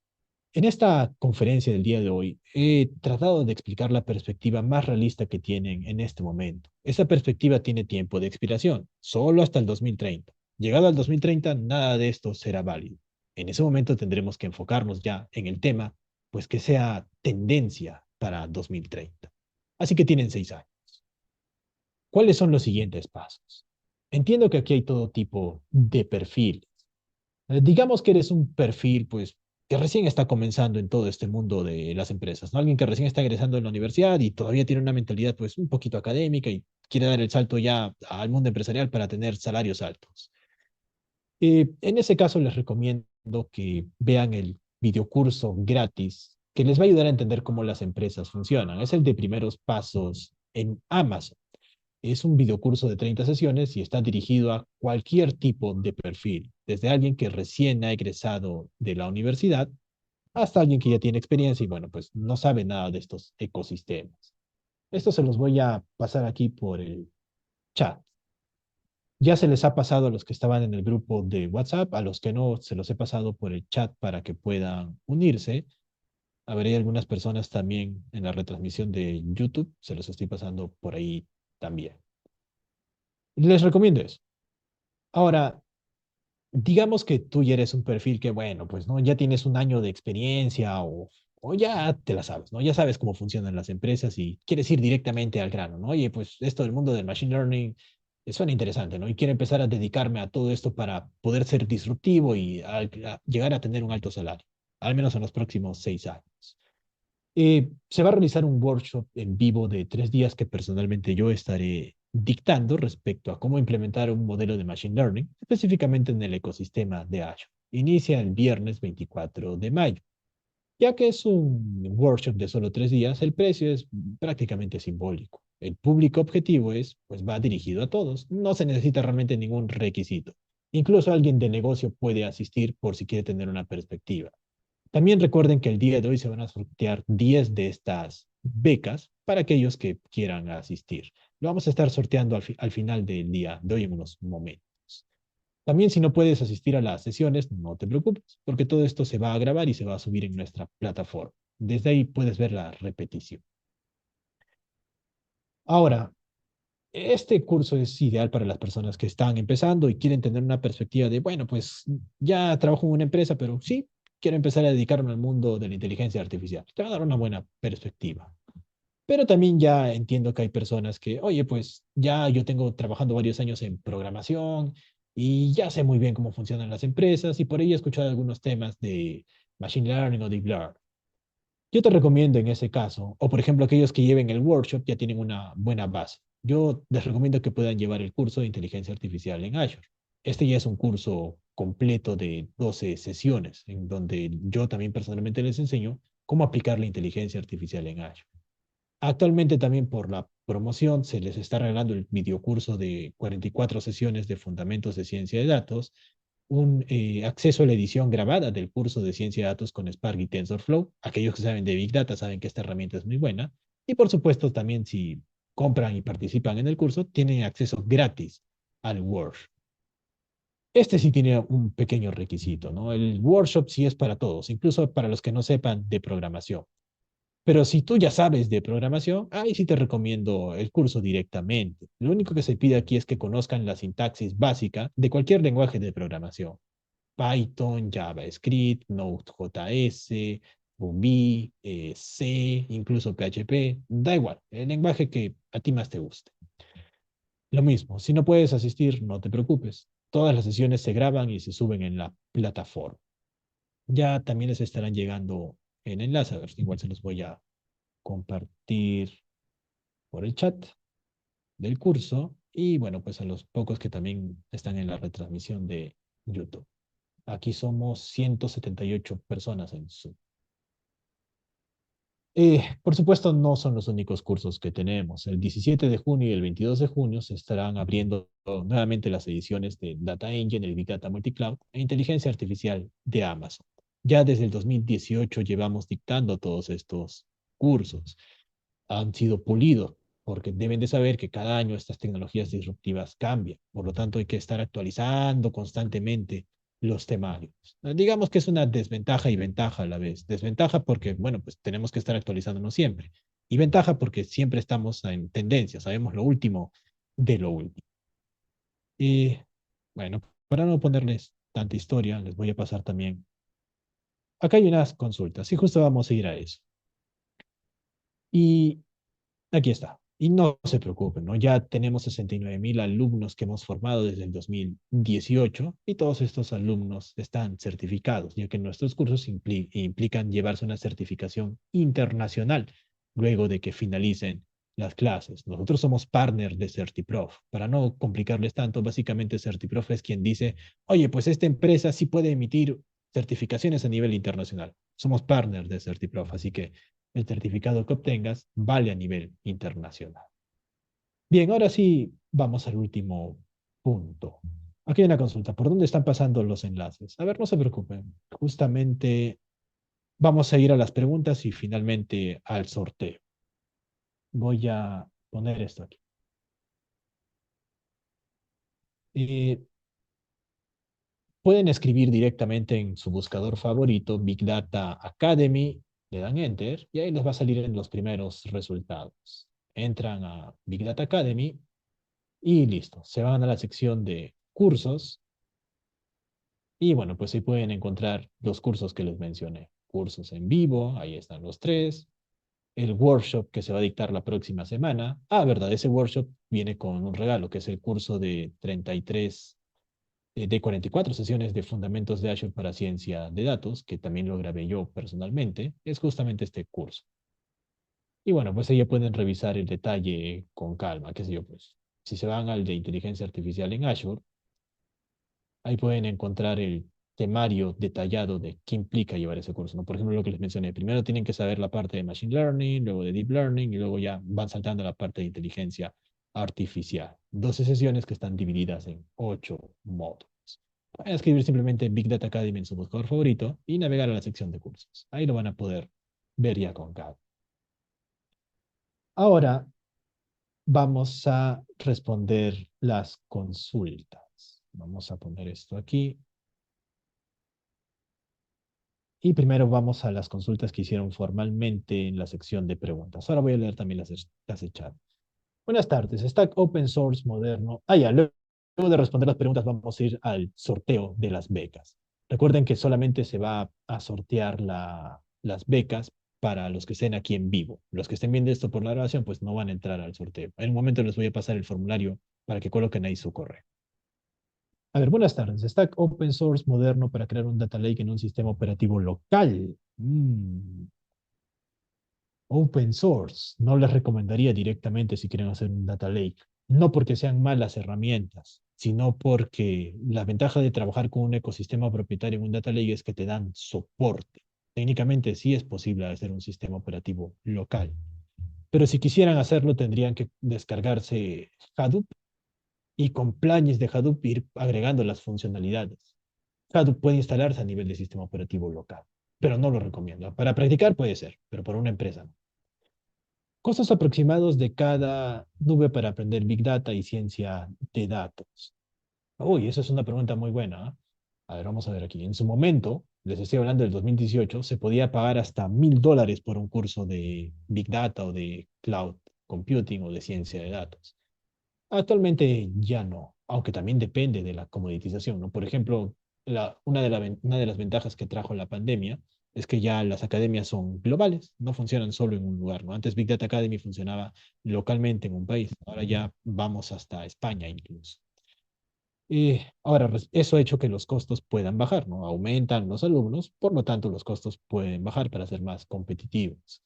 en esta conferencia del día de hoy he tratado de explicar la perspectiva más realista que tienen en este momento. Esa perspectiva tiene tiempo de expiración, solo hasta el 2030. Llegado al 2030, nada de esto será válido. En ese momento tendremos que enfocarnos ya en el tema, pues que sea tendencia para 2030. Así que tienen 6 años. ¿Cuáles son los siguientes pasos? Entiendo que aquí hay todo tipo de perfiles. Digamos que eres un perfil, pues, que recién está comenzando en todo este mundo de las empresas, ¿no? Alguien que recién está egresando de la universidad y todavía tiene una mentalidad, pues, un poquito académica y quiere dar el salto ya al mundo empresarial para tener salarios altos. En ese caso, les recomiendo que vean el videocurso gratis que les va a ayudar a entender cómo las empresas funcionan. Es el de primeros pasos en Amazon. Es un videocurso de 30 sesiones y está dirigido a cualquier tipo de perfil, desde alguien que recién ha egresado de la universidad hasta alguien que ya tiene experiencia y bueno, pues no sabe nada de estos ecosistemas. Esto se los voy a pasar aquí por el chat. Ya se les ha pasado a los que estaban en el grupo de WhatsApp, a los que no, se los he pasado por el chat para que puedan unirse. Habrá algunas personas también en la retransmisión de YouTube, se los estoy pasando por ahí también. Les recomiendo eso. Ahora, digamos que tú ya eres un perfil que, bueno, pues no, ya tienes un año de experiencia o ya te la sabes, ¿no? Ya sabes cómo funcionan las empresas y quieres ir directamente al grano, ¿no? Oye, pues esto del mundo del machine learning suena interesante, ¿no? Y quiero empezar a dedicarme a todo esto para poder ser disruptivo y llegar a tener un alto salario, al menos en los próximos 6 años. Se va a realizar un workshop en vivo de 3 días que personalmente yo estaré dictando respecto a cómo implementar un modelo de Machine Learning, específicamente en el ecosistema de Azure. Inicia el viernes 24 de mayo. Ya que es un workshop de solo 3 días, el precio es prácticamente simbólico. El público objetivo pues va dirigido a todos. No se necesita realmente ningún requisito. Incluso alguien de negocio puede asistir por si quiere tener una perspectiva. También recuerden que el día de hoy se van a sortear 10 de estas becas para aquellos que quieran asistir. Lo vamos a estar sorteando al final del día de hoy en unos momentos. También si no puedes asistir a las sesiones, no te preocupes, porque todo esto se va a grabar y se va a subir en nuestra plataforma. Desde ahí puedes ver la repetición. Ahora, este curso es ideal para las personas que están empezando y quieren tener una perspectiva de, bueno, pues ya trabajo en una empresa, pero sí, quiero empezar a dedicarme al mundo de la inteligencia artificial. Te va a dar una buena perspectiva. Pero también ya entiendo que hay personas que, oye, pues ya yo tengo trabajando varios años en programación y ya sé muy bien cómo funcionan las empresas y por ahí he escuchado algunos temas de Machine Learning o Deep Learning. Yo te recomiendo en ese caso, o por ejemplo aquellos que lleven el workshop ya tienen una buena base. Yo les recomiendo que puedan llevar el curso de inteligencia artificial en Azure. Este ya es un curso completo de 12 sesiones, en donde yo también personalmente les enseño cómo aplicar la inteligencia artificial en Azure. Actualmente también por la promoción se les está regalando el videocurso de 44 sesiones de Fundamentos de Ciencia de Datos, un acceso a la edición grabada del curso de Ciencia de Datos con Spark y TensorFlow. Aquellos que saben de Big Data saben que esta herramienta es muy buena. Y por supuesto también si compran y participan en el curso, tienen acceso gratis al workshop. Este sí tiene un pequeño requisito, ¿no? El workshop sí es para todos, incluso para los que no sepan de programación. Pero si tú ya sabes de programación, ahí sí te recomiendo el curso directamente. Lo único que se pide aquí es que conozcan la sintaxis básica de cualquier lenguaje de programación. Python, JavaScript, Node.js, Ruby, C, incluso PHP, da igual, el lenguaje que a ti más te guste. Lo mismo, si no puedes asistir, no te preocupes. Todas las sesiones se graban y se suben en la plataforma. Ya también les estarán llegando en enlace, a ver, igual se los voy a compartir por el chat del curso y bueno, pues a los pocos que también están en la retransmisión de YouTube. Aquí somos 178 personas en Zoom. Por supuesto, no son los únicos cursos que tenemos. El 17 de junio y el 22 de junio se estarán abriendo nuevamente las ediciones de Data Engine, el Big Data Multicloud e Inteligencia Artificial de Amazon. Ya desde el 2018 llevamos dictando todos estos cursos. Han sido pulidos porque deben de saber que cada año estas tecnologías disruptivas cambian. Por lo tanto, hay que estar actualizando constantemente los temarios. Digamos que es una desventaja y ventaja a la vez. Desventaja porque, bueno, pues tenemos que estar actualizándonos siempre. Y ventaja porque siempre estamos en tendencia, sabemos lo último de lo último. Y bueno, para no ponerles tanta historia, les voy a pasar también. Acá hay unas consultas y justo vamos a ir a eso. Y aquí está. Y no se preocupen, ¿no? Ya tenemos 69.000 alumnos que hemos formado desde el 2018 y todos estos alumnos están certificados, ya que nuestros cursos implican llevarse una certificación internacional luego de que finalicen las clases. Nosotros somos partner de CertiProf. Para no complicarles tanto, básicamente CertiProf es quien dice, oye, pues esta empresa sí puede emitir certificaciones a nivel internacional. Somos partner de CertiProf, así que el certificado que obtengas vale a nivel internacional. Bien, ahora sí vamos al último punto. Aquí hay una consulta. ¿Por dónde están pasando los enlaces? A ver, no se preocupen. Justamente vamos a ir a las preguntas y finalmente al sorteo. Voy a poner esto aquí. Eh, Pueden escribir directamente en su buscador favorito, Big Data Academy, le dan Enter y ahí les va a salir en los primeros resultados. Entran a Big Data Academy y listo. Se van a la sección de cursos y bueno, pues ahí pueden encontrar los cursos que les mencioné. Cursos en vivo, ahí están los tres. El workshop que se va a dictar la próxima semana. Ah, verdad, ese workshop viene con un regalo, que es el curso de 33 de 44 sesiones de Fundamentos de Azure para Ciencia de Datos, que también lo grabé yo personalmente, es justamente este curso. Y bueno, pues ahí ya pueden revisar el detalle con calma, qué sé yo, pues. Si se van al de inteligencia artificial en Azure, ahí pueden encontrar el temario detallado de qué implica llevar ese curso, ¿no? Por ejemplo, lo que les mencioné, primero tienen que saber la parte de Machine Learning, luego de Deep Learning, y luego ya van saltando a la parte de inteligencia artificial. 12 sesiones que están divididas en 8 módulos. Pueden escribir simplemente Big Data Academy en su buscador favorito y navegar a la sección de cursos. Ahí lo van a poder ver ya con calma. Ahora vamos a responder las consultas. Vamos a poner esto aquí. Y primero vamos a las consultas que hicieron formalmente en la sección de preguntas. Ahora voy a leer también las de chat. Buenas tardes. Stack Open Source moderno. Ya, luego de responder las preguntas vamos a ir al sorteo de las becas. Recuerden que solamente se va a sortear las becas para los que estén aquí en vivo. Los que estén viendo esto por la grabación, pues no van a entrar al sorteo. En un momento les voy a pasar el formulario para que coloquen ahí su correo. A ver, buenas tardes. Stack Open Source moderno para crear un data lake en un sistema operativo local. Open source. No les recomendaría directamente si quieren hacer un data lake. No porque sean malas herramientas, sino porque la ventaja de trabajar con un ecosistema propietario en un data lake es que te dan soporte. Técnicamente sí es posible hacer un sistema operativo local, pero si quisieran hacerlo tendrían que descargarse Hadoop y con plugins de Hadoop ir agregando las funcionalidades. Hadoop puede instalarse a nivel de sistema operativo local, pero no lo recomiendo. Para practicar puede ser, pero por una empresa no. Costos aproximados de cada nube para aprender Big Data y ciencia de datos. Uy, esa es una pregunta muy buena. ¿Eh? A ver, vamos a ver aquí. En su momento, les estoy hablando del 2018, se podía pagar hasta $1.000 por un curso de Big Data o de Cloud Computing o de ciencia de datos. Actualmente ya no, aunque también depende de la comoditización, ¿no? Por ejemplo, una de las ventajas que trajo la pandemia es que ya las academias son globales, no funcionan solo en un lugar, ¿no? Antes Big Data Academy funcionaba localmente en un país, ahora ya vamos hasta España incluso. Y ahora, eso ha hecho que los costos puedan bajar, ¿no? Aumentan los alumnos, por lo tanto los costos pueden bajar para ser más competitivos.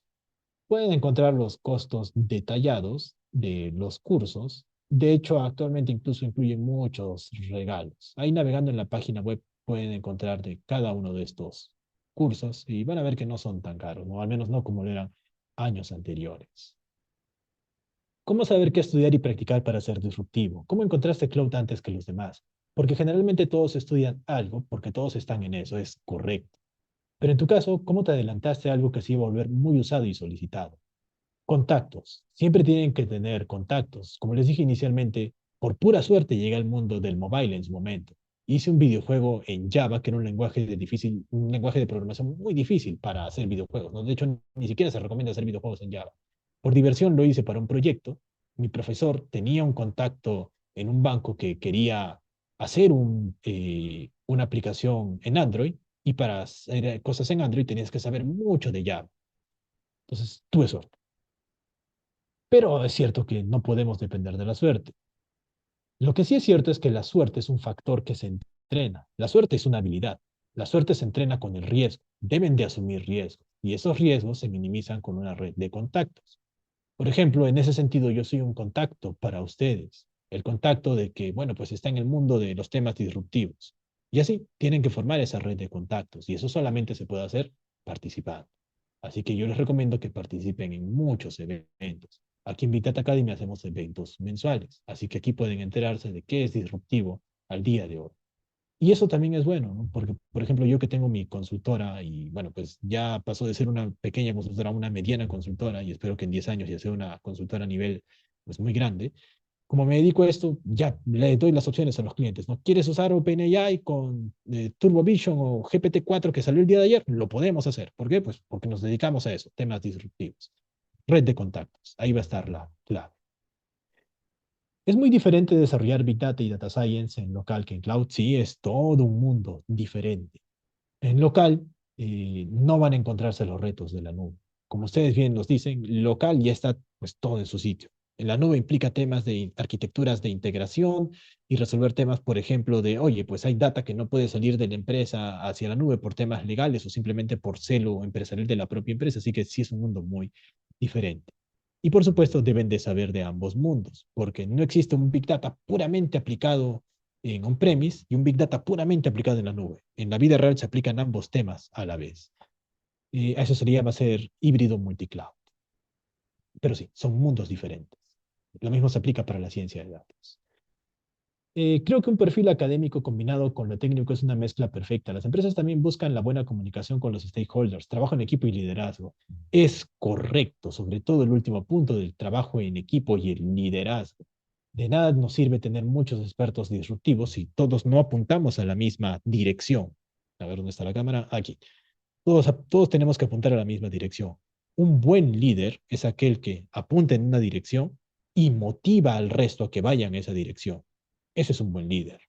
Pueden encontrar los costos detallados de los cursos. De hecho, actualmente incluso incluyen muchos regalos. Ahí navegando en la página web pueden encontrar de cada uno de estos cursos y van a ver que no son tan caros, ¿no? Al menos no como lo eran años anteriores. ¿Cómo saber qué estudiar y practicar para ser disruptivo? ¿Cómo encontraste cloud antes que los demás? Porque generalmente todos estudian algo porque todos están en eso, es correcto. Pero en tu caso, ¿cómo te adelantaste a algo que se iba a volver muy usado y solicitado? Contactos. Siempre tienen que tener contactos. Como les dije inicialmente, por pura suerte llegué al mundo del mobile en su momento. Hice un videojuego en Java, que era un lenguaje de programación muy difícil para hacer videojuegos, ¿no? De hecho, ni siquiera se recomienda hacer videojuegos en Java. Por diversión lo hice para un proyecto. Mi profesor tenía un contacto en un banco que quería hacer una aplicación en Android, y para hacer cosas en Android tenías que saber mucho de Java. Entonces, tuve suerte. Pero es cierto que no podemos depender de la suerte. Lo que sí es cierto es que la suerte es un factor que se entrena. La suerte es una habilidad. La suerte se entrena con el riesgo. Deben de asumir riesgos. Y esos riesgos se minimizan con una red de contactos. Por ejemplo, en ese sentido, yo soy un contacto para ustedes. El contacto de que, bueno, pues está en el mundo de los temas disruptivos. Y así tienen que formar esa red de contactos. Y eso solamente se puede hacer participando. Así que yo les recomiendo que participen en muchos eventos. Aquí en Big Data Academy hacemos eventos mensuales. Así que aquí pueden enterarse de qué es disruptivo al día de hoy. Y eso también es bueno, ¿no? Porque, por ejemplo, yo que tengo mi consultora y, bueno, pues ya pasó de ser una pequeña consultora a una mediana consultora, y espero que en 10 años ya sea una consultora a nivel, pues, muy grande. Como me dedico a esto, ya le doy las opciones a los clientes, ¿no? ¿Quieres usar OpenAI con Turbo Vision o GPT-4 que salió el día de ayer? Lo podemos hacer. ¿Por qué? Pues porque nos dedicamos a eso, temas disruptivos. Red de contactos, ahí va a estar la clave. Es muy diferente desarrollar Big Data y Data Science en local que en cloud. Sí, es todo un mundo diferente. En local no van a encontrarse los retos de la nube. Como ustedes bien nos dicen, local ya está pues todo en su sitio. En la nube implica temas de arquitecturas de integración y resolver temas, por ejemplo, de, oye, pues hay data que no puede salir de la empresa hacia la nube por temas legales o simplemente por celo empresarial de la propia empresa. Así que sí es un mundo muy diferente. Y por supuesto deben de saber de ambos mundos, porque no existe un Big Data puramente aplicado en on-premise y un Big Data puramente aplicado en la nube. En la vida real se aplican ambos temas a la vez. Eso se llama ser híbrido multicloud. Pero sí, son mundos diferentes. Lo mismo se aplica para la ciencia de datos. Creo que un perfil académico combinado con lo técnico es una mezcla perfecta. Las empresas también buscan la buena comunicación con los stakeholders, trabajo en equipo y liderazgo. Es correcto, sobre todo el último punto del trabajo en equipo y el liderazgo. De nada nos sirve tener muchos expertos disruptivos si todos no apuntamos a la misma dirección. A ver, ¿dónde está la cámara? Aquí. Todos tenemos que apuntar a la misma dirección. Un buen líder es aquel que apunta en una dirección y motiva al resto a que vayan en esa dirección. Ese es un buen líder.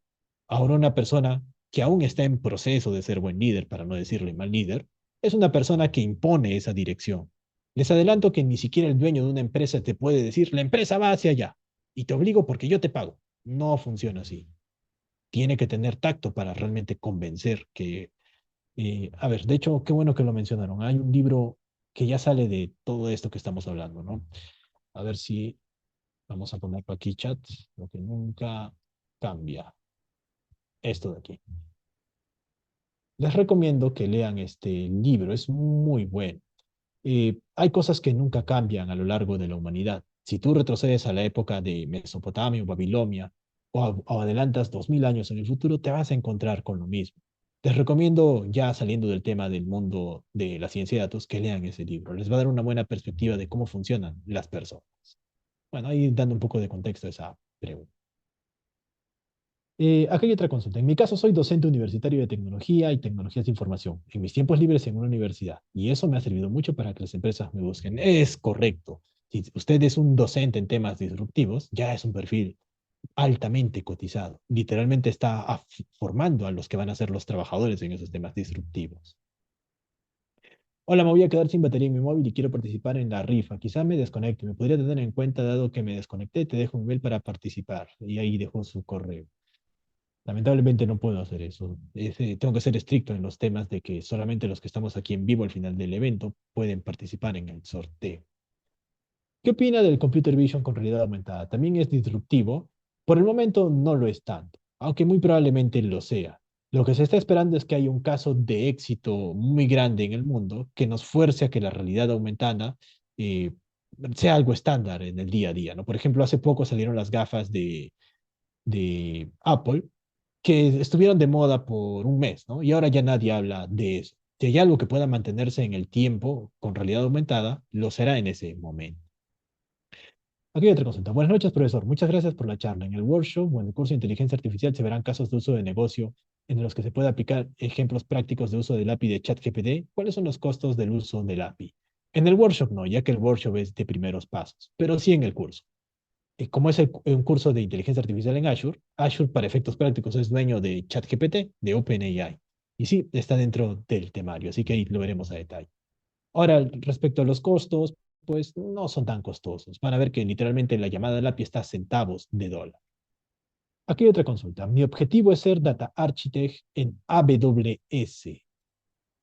Ahora, una persona que aún está en proceso de ser buen líder, para no decirle mal líder, es una persona que impone esa dirección. Les adelanto que ni siquiera el dueño de una empresa te puede decir, la empresa va hacia allá y te obligo porque yo te pago. No funciona así. Tiene que tener tacto para realmente convencer que a ver, de hecho, qué bueno que lo mencionaron. Hay un libro que ya sale de todo esto que estamos hablando, ¿no? A ver si vamos a ponerlo aquí, chat, lo que nunca cambia. Esto de aquí. Les recomiendo que lean este libro, es muy bueno. Hay cosas que nunca cambian a lo largo de la humanidad. Si tú retrocedes a la época de Mesopotamia o Babilonia o adelantas 2000 años en el futuro, te vas a encontrar con lo mismo. Les recomiendo, ya saliendo del tema del mundo de la ciencia de datos, que lean ese libro. Les va a dar una buena perspectiva de cómo funcionan las personas. Bueno, ahí dando un poco de contexto a esa pregunta. Acá hay otra consulta. En mi caso, soy docente universitario de tecnología y tecnologías de información en mis tiempos libres en una universidad, y eso me ha servido mucho para que las empresas me busquen. Es correcto. Si usted es un docente en temas disruptivos, ya es un perfil altamente cotizado. Literalmente está formando a los que van a ser los trabajadores en esos temas disruptivos. Hola, me voy a quedar sin batería en mi móvil y quiero participar en la rifa. Quizá me desconecte. ¿Me podría tener en cuenta dado que me desconecté? Te dejo un mail para participar. Y ahí dejó su correo. Lamentablemente no puedo hacer eso. Tengo que ser estricto en los temas de que solamente los que estamos aquí en vivo al final del evento pueden participar en el sorteo. ¿Qué opina del Computer Vision con realidad aumentada? ¿También es disruptivo? Por el momento no lo es tanto, aunque muy probablemente lo sea. Lo que se está esperando es que haya un caso de éxito muy grande en el mundo que nos fuerce a que la realidad aumentada eh, sea algo estándar en el día a día, ¿no? Por ejemplo, hace poco salieron las gafas de Apple que estuvieron de moda por un mes, ¿no? Y ahora ya nadie habla de eso. Si hay algo que pueda mantenerse en el tiempo con realidad aumentada, lo será en ese momento. Aquí hay otra consulta. Buenas noches, profesor. Muchas gracias por la charla. En el workshop o en el curso de inteligencia artificial se verán casos de uso de negocio en los que se puede aplicar ejemplos prácticos de uso del API de ChatGPT. ¿Cuáles son los costos del uso del API? En el workshop no, ya que el workshop es de primeros pasos, pero sí en el curso. Como es un curso de inteligencia artificial en Azure, Azure para efectos prácticos es dueño de ChatGPT, de OpenAI. Y sí, está dentro del temario, así que ahí lo veremos a detalle. Ahora, respecto a los costos, pues no son tan costosos. Van a ver que literalmente la llamada del API está a centavos de dólar. Aquí hay otra consulta. Mi objetivo es ser Data Architect en AWS.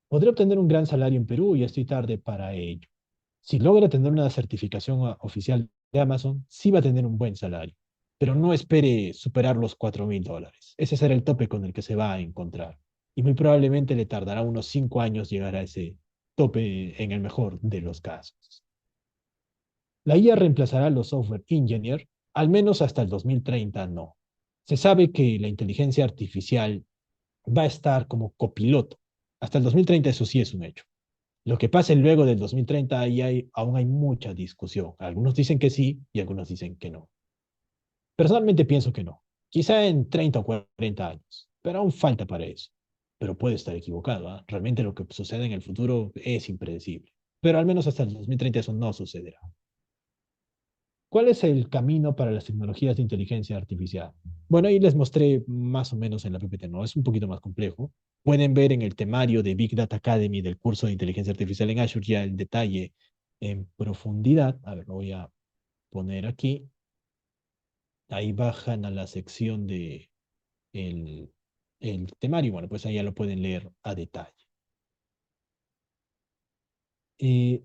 Podré obtener un gran salario en Perú y estoy tarde para ello. Si logra tener una certificación oficial de Amazon, sí va a tener un buen salario, pero no espere superar los $4,000. Ese será el tope con el que se va a encontrar. Y muy probablemente le tardará unos 5 años llegar a ese tope en el mejor de los casos. La IA reemplazará a los software engineer, al menos hasta el 2030 no. Se sabe que la inteligencia artificial va a estar como copiloto. Hasta el 2030 eso sí es un hecho. Lo que pase luego del 2030, aún hay mucha discusión. Algunos dicen que sí y algunos dicen que no. Personalmente pienso que no. Quizá en 30 o 40 años, pero aún falta para eso. Pero puede estar equivocado. ¿Ah? Realmente lo que sucede en el futuro es impredecible. Pero al menos hasta el 2030 eso no sucederá. ¿Cuál es el camino para las tecnologías de inteligencia artificial? Bueno, ahí les mostré más o menos en la PPT, ¿no? Es un poquito más complejo. Pueden ver en el temario de Big Data Academy del curso de inteligencia artificial en Azure ya el detalle en profundidad. A ver, lo voy a poner aquí. Ahí bajan a la sección de el temario. Bueno, pues ahí ya lo pueden leer a detalle. Eh,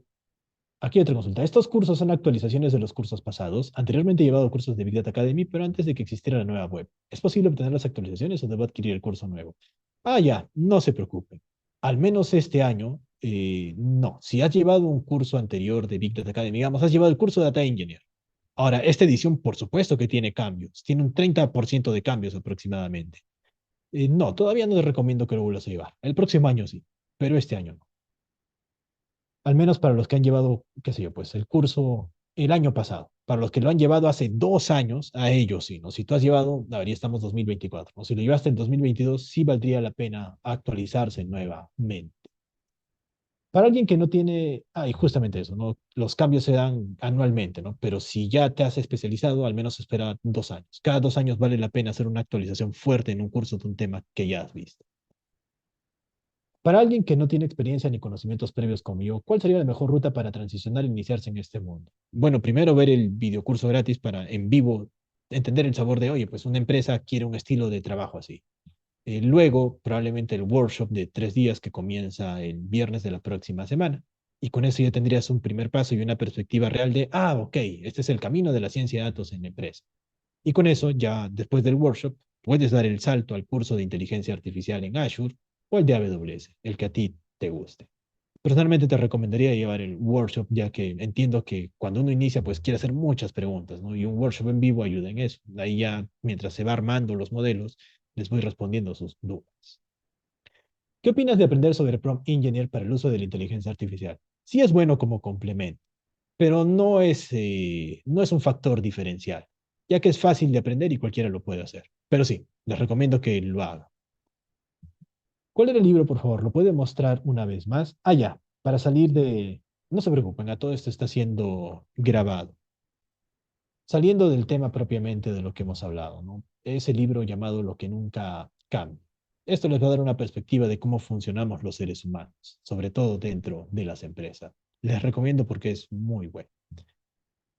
Aquí otra consulta. Estos cursos son actualizaciones de los cursos pasados. Anteriormente he llevado cursos de Big Data Academy, pero antes de que existiera la nueva web. ¿Es posible obtener las actualizaciones o debo adquirir el curso nuevo? Ah, ya, no se preocupen. Al menos este año, no. Si has llevado un curso anterior de Big Data Academy, digamos, has llevado el curso de Data Engineer. Ahora, esta edición, por supuesto que tiene cambios. Tiene un 30% de cambios aproximadamente. No, todavía no les recomiendo que lo vuelvas a llevar. El próximo año sí, pero este año no. Al menos para los que han llevado, qué sé yo, pues el curso el año pasado. Para los que lo han llevado hace 2 años, a ellos sí, ¿no? Si tú has llevado, ahora ya estamos 2024, ¿no? Si lo llevaste en 2022, sí valdría la pena actualizarse nuevamente. Para alguien que no tiene, y justamente eso, ¿no? Los cambios se dan anualmente, ¿no? Pero si ya te has especializado, al menos espera 2 años. Cada 2 años vale la pena hacer una actualización fuerte en un curso de un tema que ya has visto. Para alguien que no tiene experiencia ni conocimientos previos como yo, ¿cuál sería la mejor ruta para transicionar e iniciarse en este mundo? Bueno, primero ver el videocurso gratis para en vivo entender el sabor de, oye, pues una empresa quiere un estilo de trabajo así. Luego, probablemente el workshop de 3 días que comienza el viernes de la próxima semana. Y con eso ya tendrías un primer paso y una perspectiva real de, ok, este es el camino de la ciencia de datos en la empresa. Y con eso, ya después del workshop, puedes dar el salto al curso de inteligencia artificial en Azure o el de AWS, el que a ti te guste. Personalmente te recomendaría llevar el workshop, ya que entiendo que cuando uno inicia, pues quiere hacer muchas preguntas, ¿no? Y un workshop en vivo ayuda en eso. Ahí ya, mientras se va armando los modelos, les voy respondiendo sus dudas. ¿Qué opinas de aprender sobre prompt engineer para el uso de la inteligencia artificial? Sí es bueno como complemento, pero no es un factor diferencial, ya que es fácil de aprender y cualquiera lo puede hacer. Pero sí, les recomiendo que lo hagan. ¿Cuál era el libro, por favor? ¿Lo puede mostrar una vez más? Ah, ya, para salir de... No se preocupen, a todo esto está siendo grabado. Saliendo del tema propiamente de lo que hemos hablado, ¿no? Ese libro llamado Lo que nunca cambia. Esto les va a dar una perspectiva de cómo funcionamos los seres humanos, sobre todo dentro de las empresas. Les recomiendo porque es muy bueno.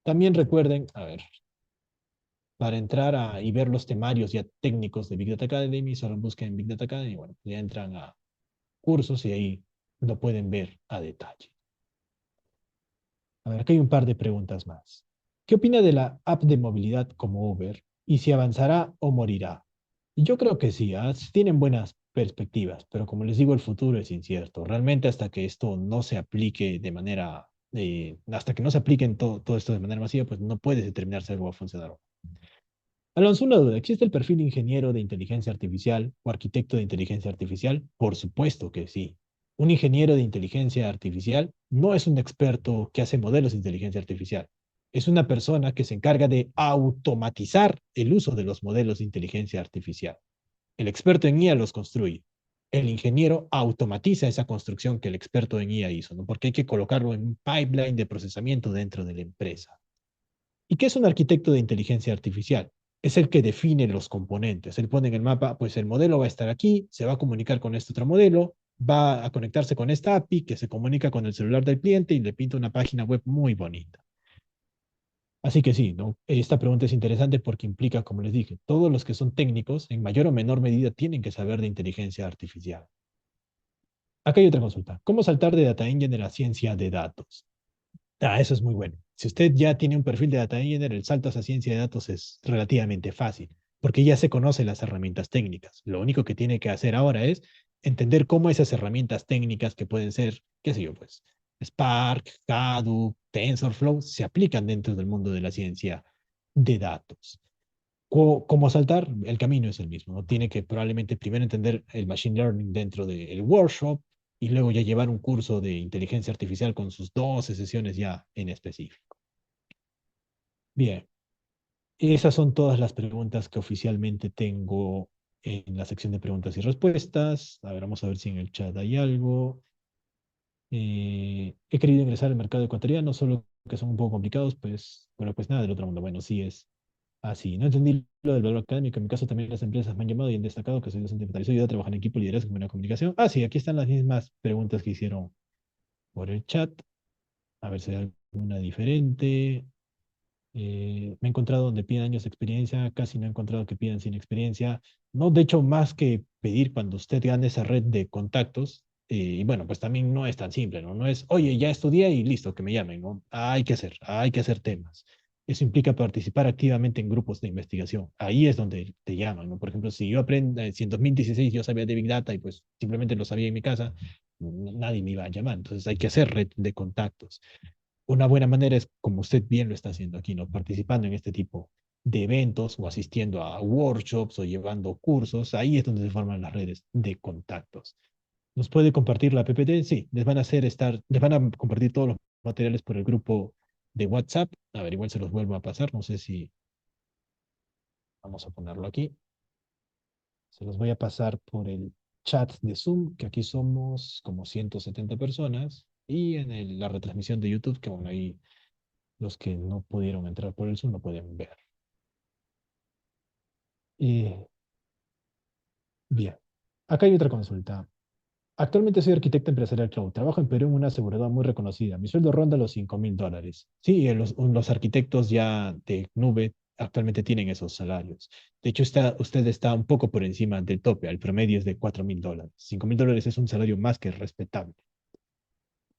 También recuerden, a ver, para entrar y ver los temarios ya técnicos de Big Data Academy, solo busquen Big Data Academy, bueno, ya entran a cursos y ahí lo pueden ver a detalle. A ver, aquí hay un par de preguntas más. ¿Qué opina de la app de movilidad como Uber y si avanzará o morirá? Yo creo que sí, tienen buenas perspectivas, pero como les digo, el futuro es incierto. Realmente hasta que esto no se aplique de manera, hasta que no se aplique en todo esto de manera masiva, pues no puedes determinar si algo va a funcionar o no. Alonso, una duda, ¿existe el perfil ingeniero de inteligencia artificial o arquitecto de inteligencia artificial? Por supuesto que sí. Un ingeniero de inteligencia artificial no es un experto que hace modelos de inteligencia artificial. Es una persona que se encarga de automatizar el uso de los modelos de inteligencia artificial. El experto en IA los construye. El ingeniero automatiza esa construcción que el experto en IA hizo, ¿no? Porque hay que colocarlo en un pipeline de procesamiento dentro de la empresa. ¿Y qué es un arquitecto de inteligencia artificial? Es el que define los componentes. Él pone en el mapa, pues el modelo va a estar aquí, se va a comunicar con este otro modelo, va a conectarse con esta API que se comunica con el celular del cliente y le pinta una página web muy bonita. Así que sí, ¿no? Esta pregunta es interesante porque implica, como les dije, todos los que son técnicos, en mayor o menor medida, tienen que saber de inteligencia artificial. Acá hay otra consulta. ¿Cómo saltar de Data Engineer a ciencia de datos? Eso es muy bueno. Si usted ya tiene un perfil de Data Engineer, el salto a esa ciencia de datos es relativamente fácil, porque ya se conocen las herramientas técnicas. Lo único que tiene que hacer ahora es entender cómo esas herramientas técnicas que pueden ser, qué sé yo, pues, Spark, Hadoop, TensorFlow, se aplican dentro del mundo de la ciencia de datos. ¿Cómo saltar? El camino es el mismo, ¿no? Tiene que probablemente primero entender el Machine Learning dentro del workshop y luego ya llevar un curso de inteligencia artificial con sus 12 sesiones ya en específico. Bien, esas son todas las preguntas que oficialmente tengo en la sección de preguntas y respuestas. A ver, vamos a ver si en el chat hay algo. He querido ingresar al mercado ecuatoriano, solo que son un poco complicados, pues, bueno, pues nada del otro mundo. Bueno, sí es. Ah, sí, no entendí lo del valor académico. En mi caso también las empresas me han llamado y han destacado que soy docente de Soy a trabajar en equipo, liderazgo y buena comunicación. Ah, sí, aquí están las mismas preguntas que hicieron por el chat. A ver si hay alguna diferente. Me he encontrado donde piden años de experiencia, casi no he encontrado que pidan sin experiencia. No, de hecho, más que pedir cuando usted gane esa red de contactos, y bueno, pues también no es tan simple, ¿no? No es, oye, ya estudié y listo, que me llamen, ¿no? Hay que hacer temas. Eso implica participar activamente en grupos de investigación. Ahí es donde te llaman, ¿no? Por ejemplo, si yo aprendo, si en 2016 yo sabía de Big Data y pues simplemente lo sabía en mi casa, nadie me iba a llamar. Entonces hay que hacer red de contactos. Una buena manera es, como usted bien lo está haciendo aquí, ¿no? Participando en este tipo de eventos o asistiendo a workshops o llevando cursos. Ahí es donde se forman las redes de contactos. ¿Nos puede compartir la PPT? Sí, les van a compartir todos los materiales por el grupo de WhatsApp. A ver, igual se los vuelvo a pasar. No sé si vamos a ponerlo aquí. Se los voy a pasar por el chat de Zoom, que aquí somos como 170 personas. Y en la retransmisión de YouTube, que bueno, ahí los que no pudieron entrar por el Zoom lo pueden ver. Y bien, acá hay otra consulta. Actualmente soy arquitecto empresarial cloud. Trabajo en Perú en una aseguradora muy reconocida. Mi sueldo ronda los $5,000. Sí, los arquitectos ya de nube actualmente tienen esos salarios. De hecho, usted está un poco por encima del tope. El promedio es de $4,000. $5,000 es un salario más que respetable.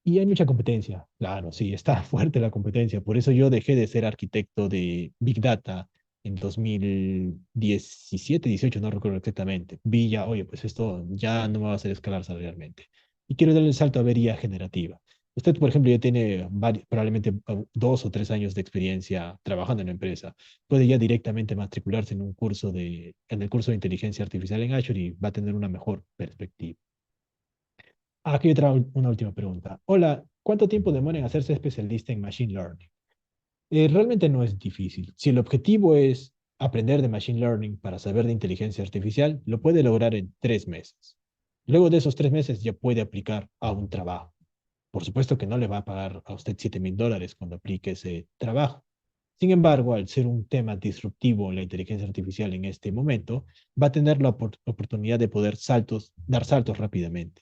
Y hay mucha competencia. Claro, sí, está fuerte la competencia. Por eso yo dejé de ser arquitecto de Big Data en 2017, 18, no recuerdo exactamente. Vi ya, oye, pues esto ya no me va a hacer escalar salarialmente. Y quiero darle el salto a ver IA generativa. Usted, por ejemplo, ya tiene probablemente 2 o 3 años de experiencia trabajando en la empresa. Puede ya directamente matricularse en en el curso de inteligencia artificial en Azure y va a tener una mejor perspectiva. Aquí otra, una última pregunta. Hola, ¿cuánto tiempo demora en hacerse especialista en Machine Learning? Realmente no es difícil. Si el objetivo es aprender de Machine Learning para saber de inteligencia artificial, lo puede lograr en 3 meses. Luego de esos 3 meses ya puede aplicar a un trabajo. Por supuesto que no le va a pagar a usted $7,000 cuando aplique ese trabajo. Sin embargo, al ser un tema disruptivo la inteligencia artificial en este momento, va a tener la oportunidad de poder dar saltos rápidamente.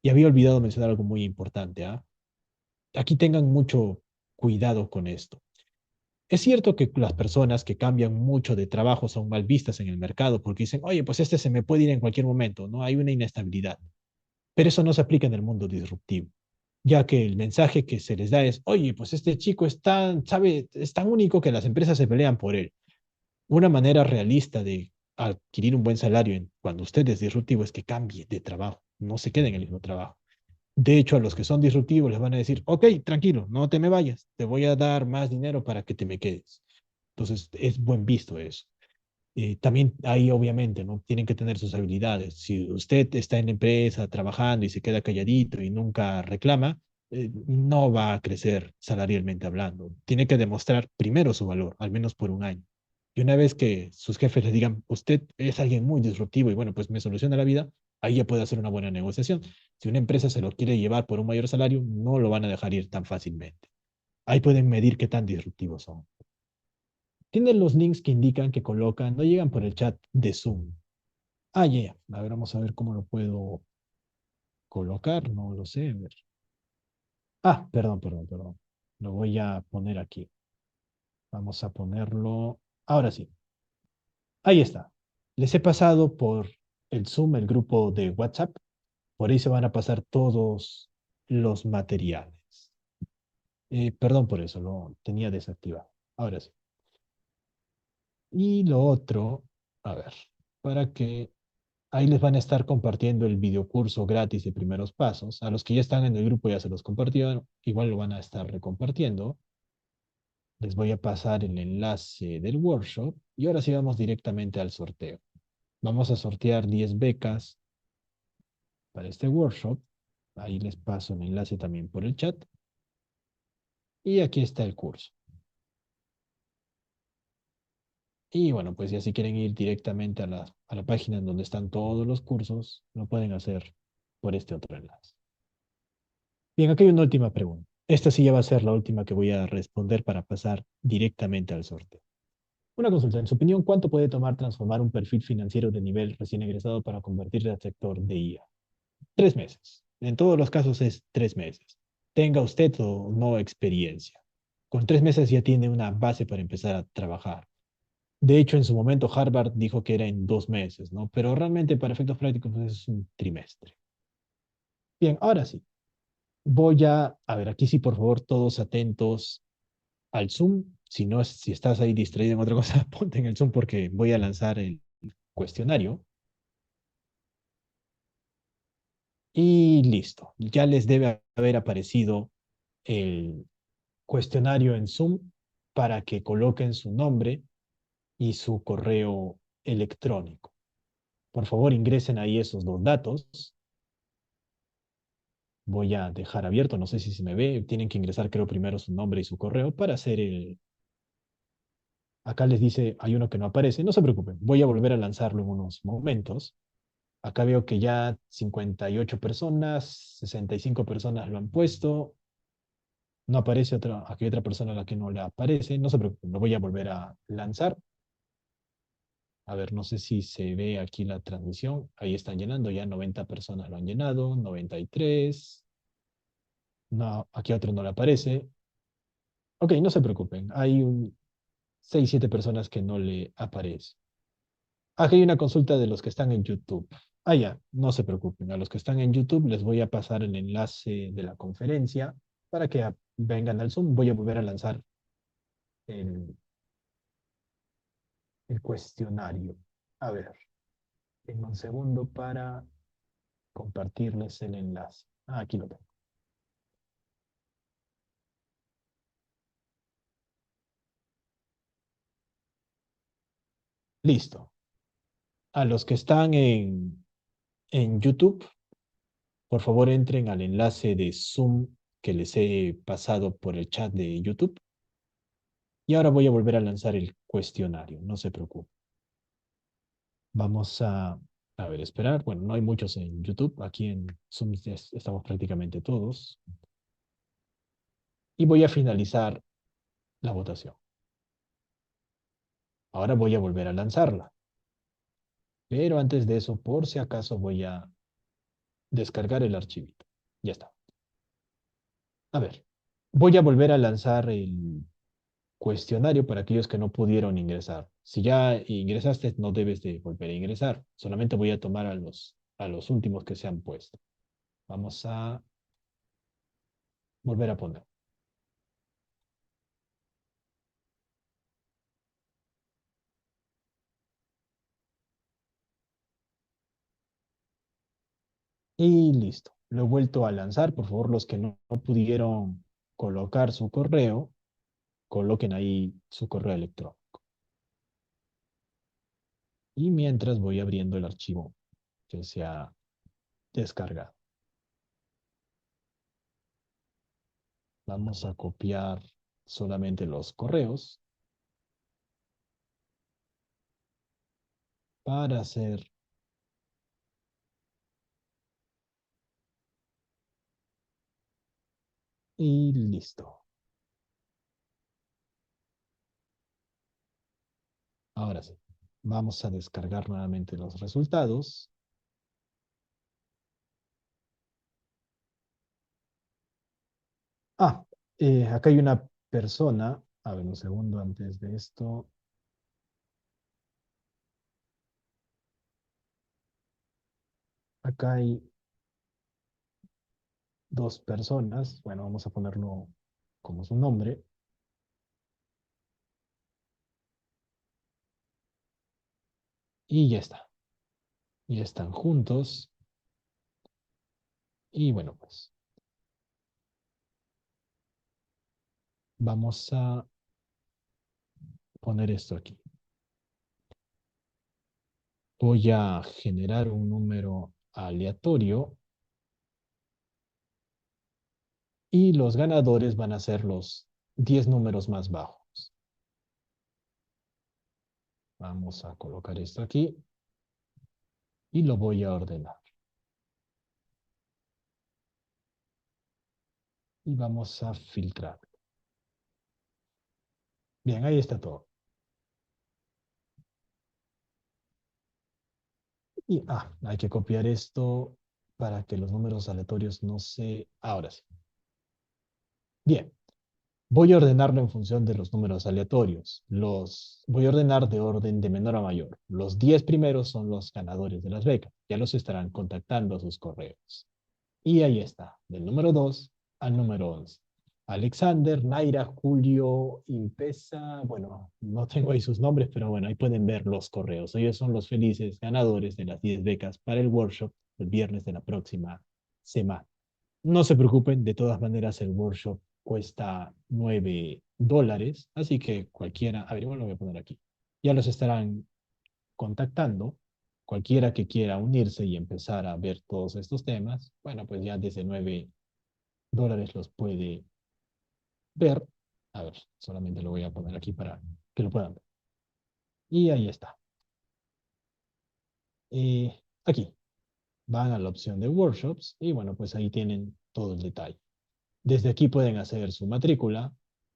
Y había olvidado mencionar algo muy importante, ¿ah? Aquí tengan mucho cuidado con esto. Es cierto que las personas que cambian mucho de trabajo son mal vistas en el mercado porque dicen, oye, pues este se me puede ir en cualquier momento, ¿no? Hay una inestabilidad. Pero eso no se aplica en el mundo disruptivo, ya que el mensaje que se les da es, oye, pues este chico es tan único que las empresas se pelean por él. Una manera realista de adquirir un buen salario cuando usted es disruptivo es que cambie de trabajo, no se quede en el mismo trabajo. De hecho, a los que son disruptivos les van a decir, ok, tranquilo, no te me vayas, te voy a dar más dinero para que te me quedes. Entonces, es buen visto eso. También ahí obviamente, ¿no? Tienen que tener sus habilidades. Si usted está en la empresa trabajando y se queda calladito y nunca reclama, no va a crecer salarialmente hablando. Tiene que demostrar primero su valor, al menos por un año. Y una vez que sus jefes le digan, usted es alguien muy disruptivo y bueno, pues me soluciona la vida, ahí ya puede hacer una buena negociación. Si una empresa se lo quiere llevar por un mayor salario, no lo van a dejar ir tan fácilmente. Ahí pueden medir qué tan disruptivos son. Tienen los links que indican que colocan, no llegan por el chat de Zoom. Ah, ya, yeah. A ver, vamos a ver cómo lo puedo colocar, no lo sé. A ver. Ah, perdón. Lo voy a poner aquí. Vamos a ponerlo. Ahora sí. Ahí está. Les he pasado por el Zoom, el grupo de WhatsApp. Por ahí se van a pasar todos los materiales. Perdón por eso, lo tenía desactivado. Ahora sí. Y lo otro, a ver, para que ahí les van a estar compartiendo el videocurso gratis de primeros pasos. A los que ya están en el grupo ya se los compartieron, igual lo van a estar recompartiendo. Les voy a pasar el enlace del workshop y ahora sí vamos directamente al sorteo. Vamos a sortear 10 becas para este workshop. Ahí les paso el enlace también por el chat. Y aquí está el curso. Y bueno, pues ya si quieren ir directamente a la página en donde están todos los cursos, lo pueden hacer por este otro enlace. Bien, aquí hay una última pregunta. Esta sí ya va a ser la última que voy a responder para pasar directamente al sorteo. Una consulta, en su opinión, ¿cuánto puede tomar transformar un perfil financiero de nivel recién egresado para convertirse al sector de IA? 3 meses. En todos los casos es 3 meses. Tenga usted o no experiencia. Con 3 meses ya tiene una base para empezar a trabajar. De hecho, en su momento Harvard dijo que era en 2 meses, ¿no? Pero realmente para efectos prácticos pues, es un trimestre. Bien, ahora sí. A ver, aquí sí, por favor, todos atentos al Zoom. Si no, si estás ahí distraído en otra cosa, ponte en el Zoom porque voy a lanzar el cuestionario. Y listo. Ya les debe haber aparecido el cuestionario en Zoom para que coloquen su nombre y su correo electrónico. Por favor, ingresen ahí esos dos datos. Voy a dejar abierto, no sé si se me ve. Tienen que ingresar, creo, primero su nombre y su correo para hacer el, acá les dice, hay uno que no aparece, no se preocupen, voy a volver a lanzarlo en unos momentos. Acá veo que ya 58 personas, 65 personas lo han puesto, no aparece otra, aquí hay otra persona a la que no le aparece, no se preocupen, lo voy a volver a lanzar. A ver, no sé si se ve aquí la transmisión, ahí están llenando, ya 90 personas lo han llenado, 93, no, aquí otro no le aparece. Ok, no se preocupen, hay 6, 7 personas que no le aparece. Aquí hay una consulta de los que están en YouTube. Ah, ya, no se preocupen. A los que están en YouTube les voy a pasar el enlace de la conferencia para que vengan al Zoom. Voy a volver a lanzar el, el cuestionario. A ver, tengo un segundo para compartirles el enlace. Ah, aquí lo tengo. Listo. A los que están en YouTube, por favor entren al enlace de Zoom que les he pasado por el chat de YouTube. Y ahora voy a volver a lanzar el cuestionario. No se preocupen. Vamos a ver, esperar. Bueno, no hay muchos en YouTube. Aquí en Zoom ya estamos prácticamente todos. Y voy a finalizar la votación. Ahora voy a volver a lanzarla. Pero antes de eso, por si acaso, voy a descargar el archivito. Ya está. A ver, voy a volver a lanzar el cuestionario para aquellos que no pudieron ingresar. Si ya ingresaste, no debes de volver a ingresar. Solamente voy a tomar a los últimos que se han puesto. Vamos a volver a poner. Y listo. Lo he vuelto a lanzar. Por favor, los que no pudieron colocar su correo, coloquen ahí su correo electrónico. Y mientras voy abriendo el archivo que se ha descargado. Vamos a copiar solamente los correos para hacer y listo. Ahora sí, vamos a descargar nuevamente los resultados. Ah, acá hay una persona. A ver, un segundo antes de esto. Acá hay dos personas. Bueno, vamos a ponerlo como su nombre. Y ya está. Ya están juntos. Y bueno, pues vamos a poner esto aquí. Voy a generar un número aleatorio y los ganadores van a ser los 10 números más bajos. Vamos a colocar esto aquí y lo voy a ordenar. Y vamos a filtrar. Bien, ahí está todo. Y hay que copiar esto para que los números aleatorios no se... Ahora sí. Bien, voy a ordenarlo en función de los números aleatorios. Los voy a ordenar de orden de menor a mayor. Los 10 primeros son los ganadores de las becas. Ya los estarán contactando a sus correos. Y ahí está, del número 2 al número 11. Alexander, Naira, Julio, Impesa, bueno, no tengo ahí sus nombres, pero bueno, ahí pueden ver los correos. Ellos son los felices ganadores de las 10 becas para el workshop el viernes de la próxima semana. No se preocupen, de todas maneras el workshop cuesta $9, así que cualquiera, a ver, igual lo voy a poner aquí. Ya los estarán contactando. Cualquiera que quiera unirse y empezar a ver todos estos temas, bueno, pues ya desde $9 los puede ver. A ver, solamente lo voy a poner aquí para que lo puedan ver. Y ahí está. Aquí van a la opción de workshops y bueno, pues ahí tienen todo el detalle. Desde aquí pueden hacer su matrícula,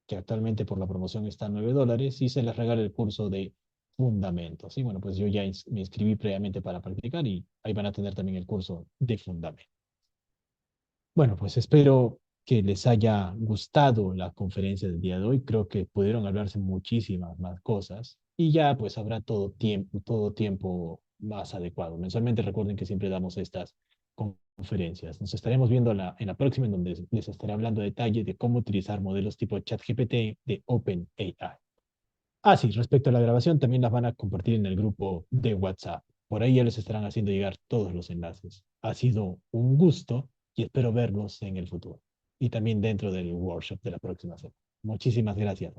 que actualmente por la promoción está a $9 y se les regala el curso de fundamentos. Y bueno, pues yo ya me inscribí previamente para practicar y ahí van a tener también el curso de fundamentos. Bueno, pues espero que les haya gustado la conferencia del día de hoy. Creo que pudieron hablarse muchísimas más cosas y ya pues habrá todo tiempo más adecuado. Mensualmente recuerden que siempre damos estas conferencias. Nos estaremos viendo en la próxima en donde les estaré hablando a detalle de cómo utilizar modelos tipo ChatGPT de OpenAI. Sí, respecto a la grabación, también las van a compartir en el grupo de WhatsApp. Por ahí ya les estarán haciendo llegar todos los enlaces. Ha sido un gusto y espero verlos en el futuro. Y también dentro del workshop de la próxima semana. Muchísimas gracias.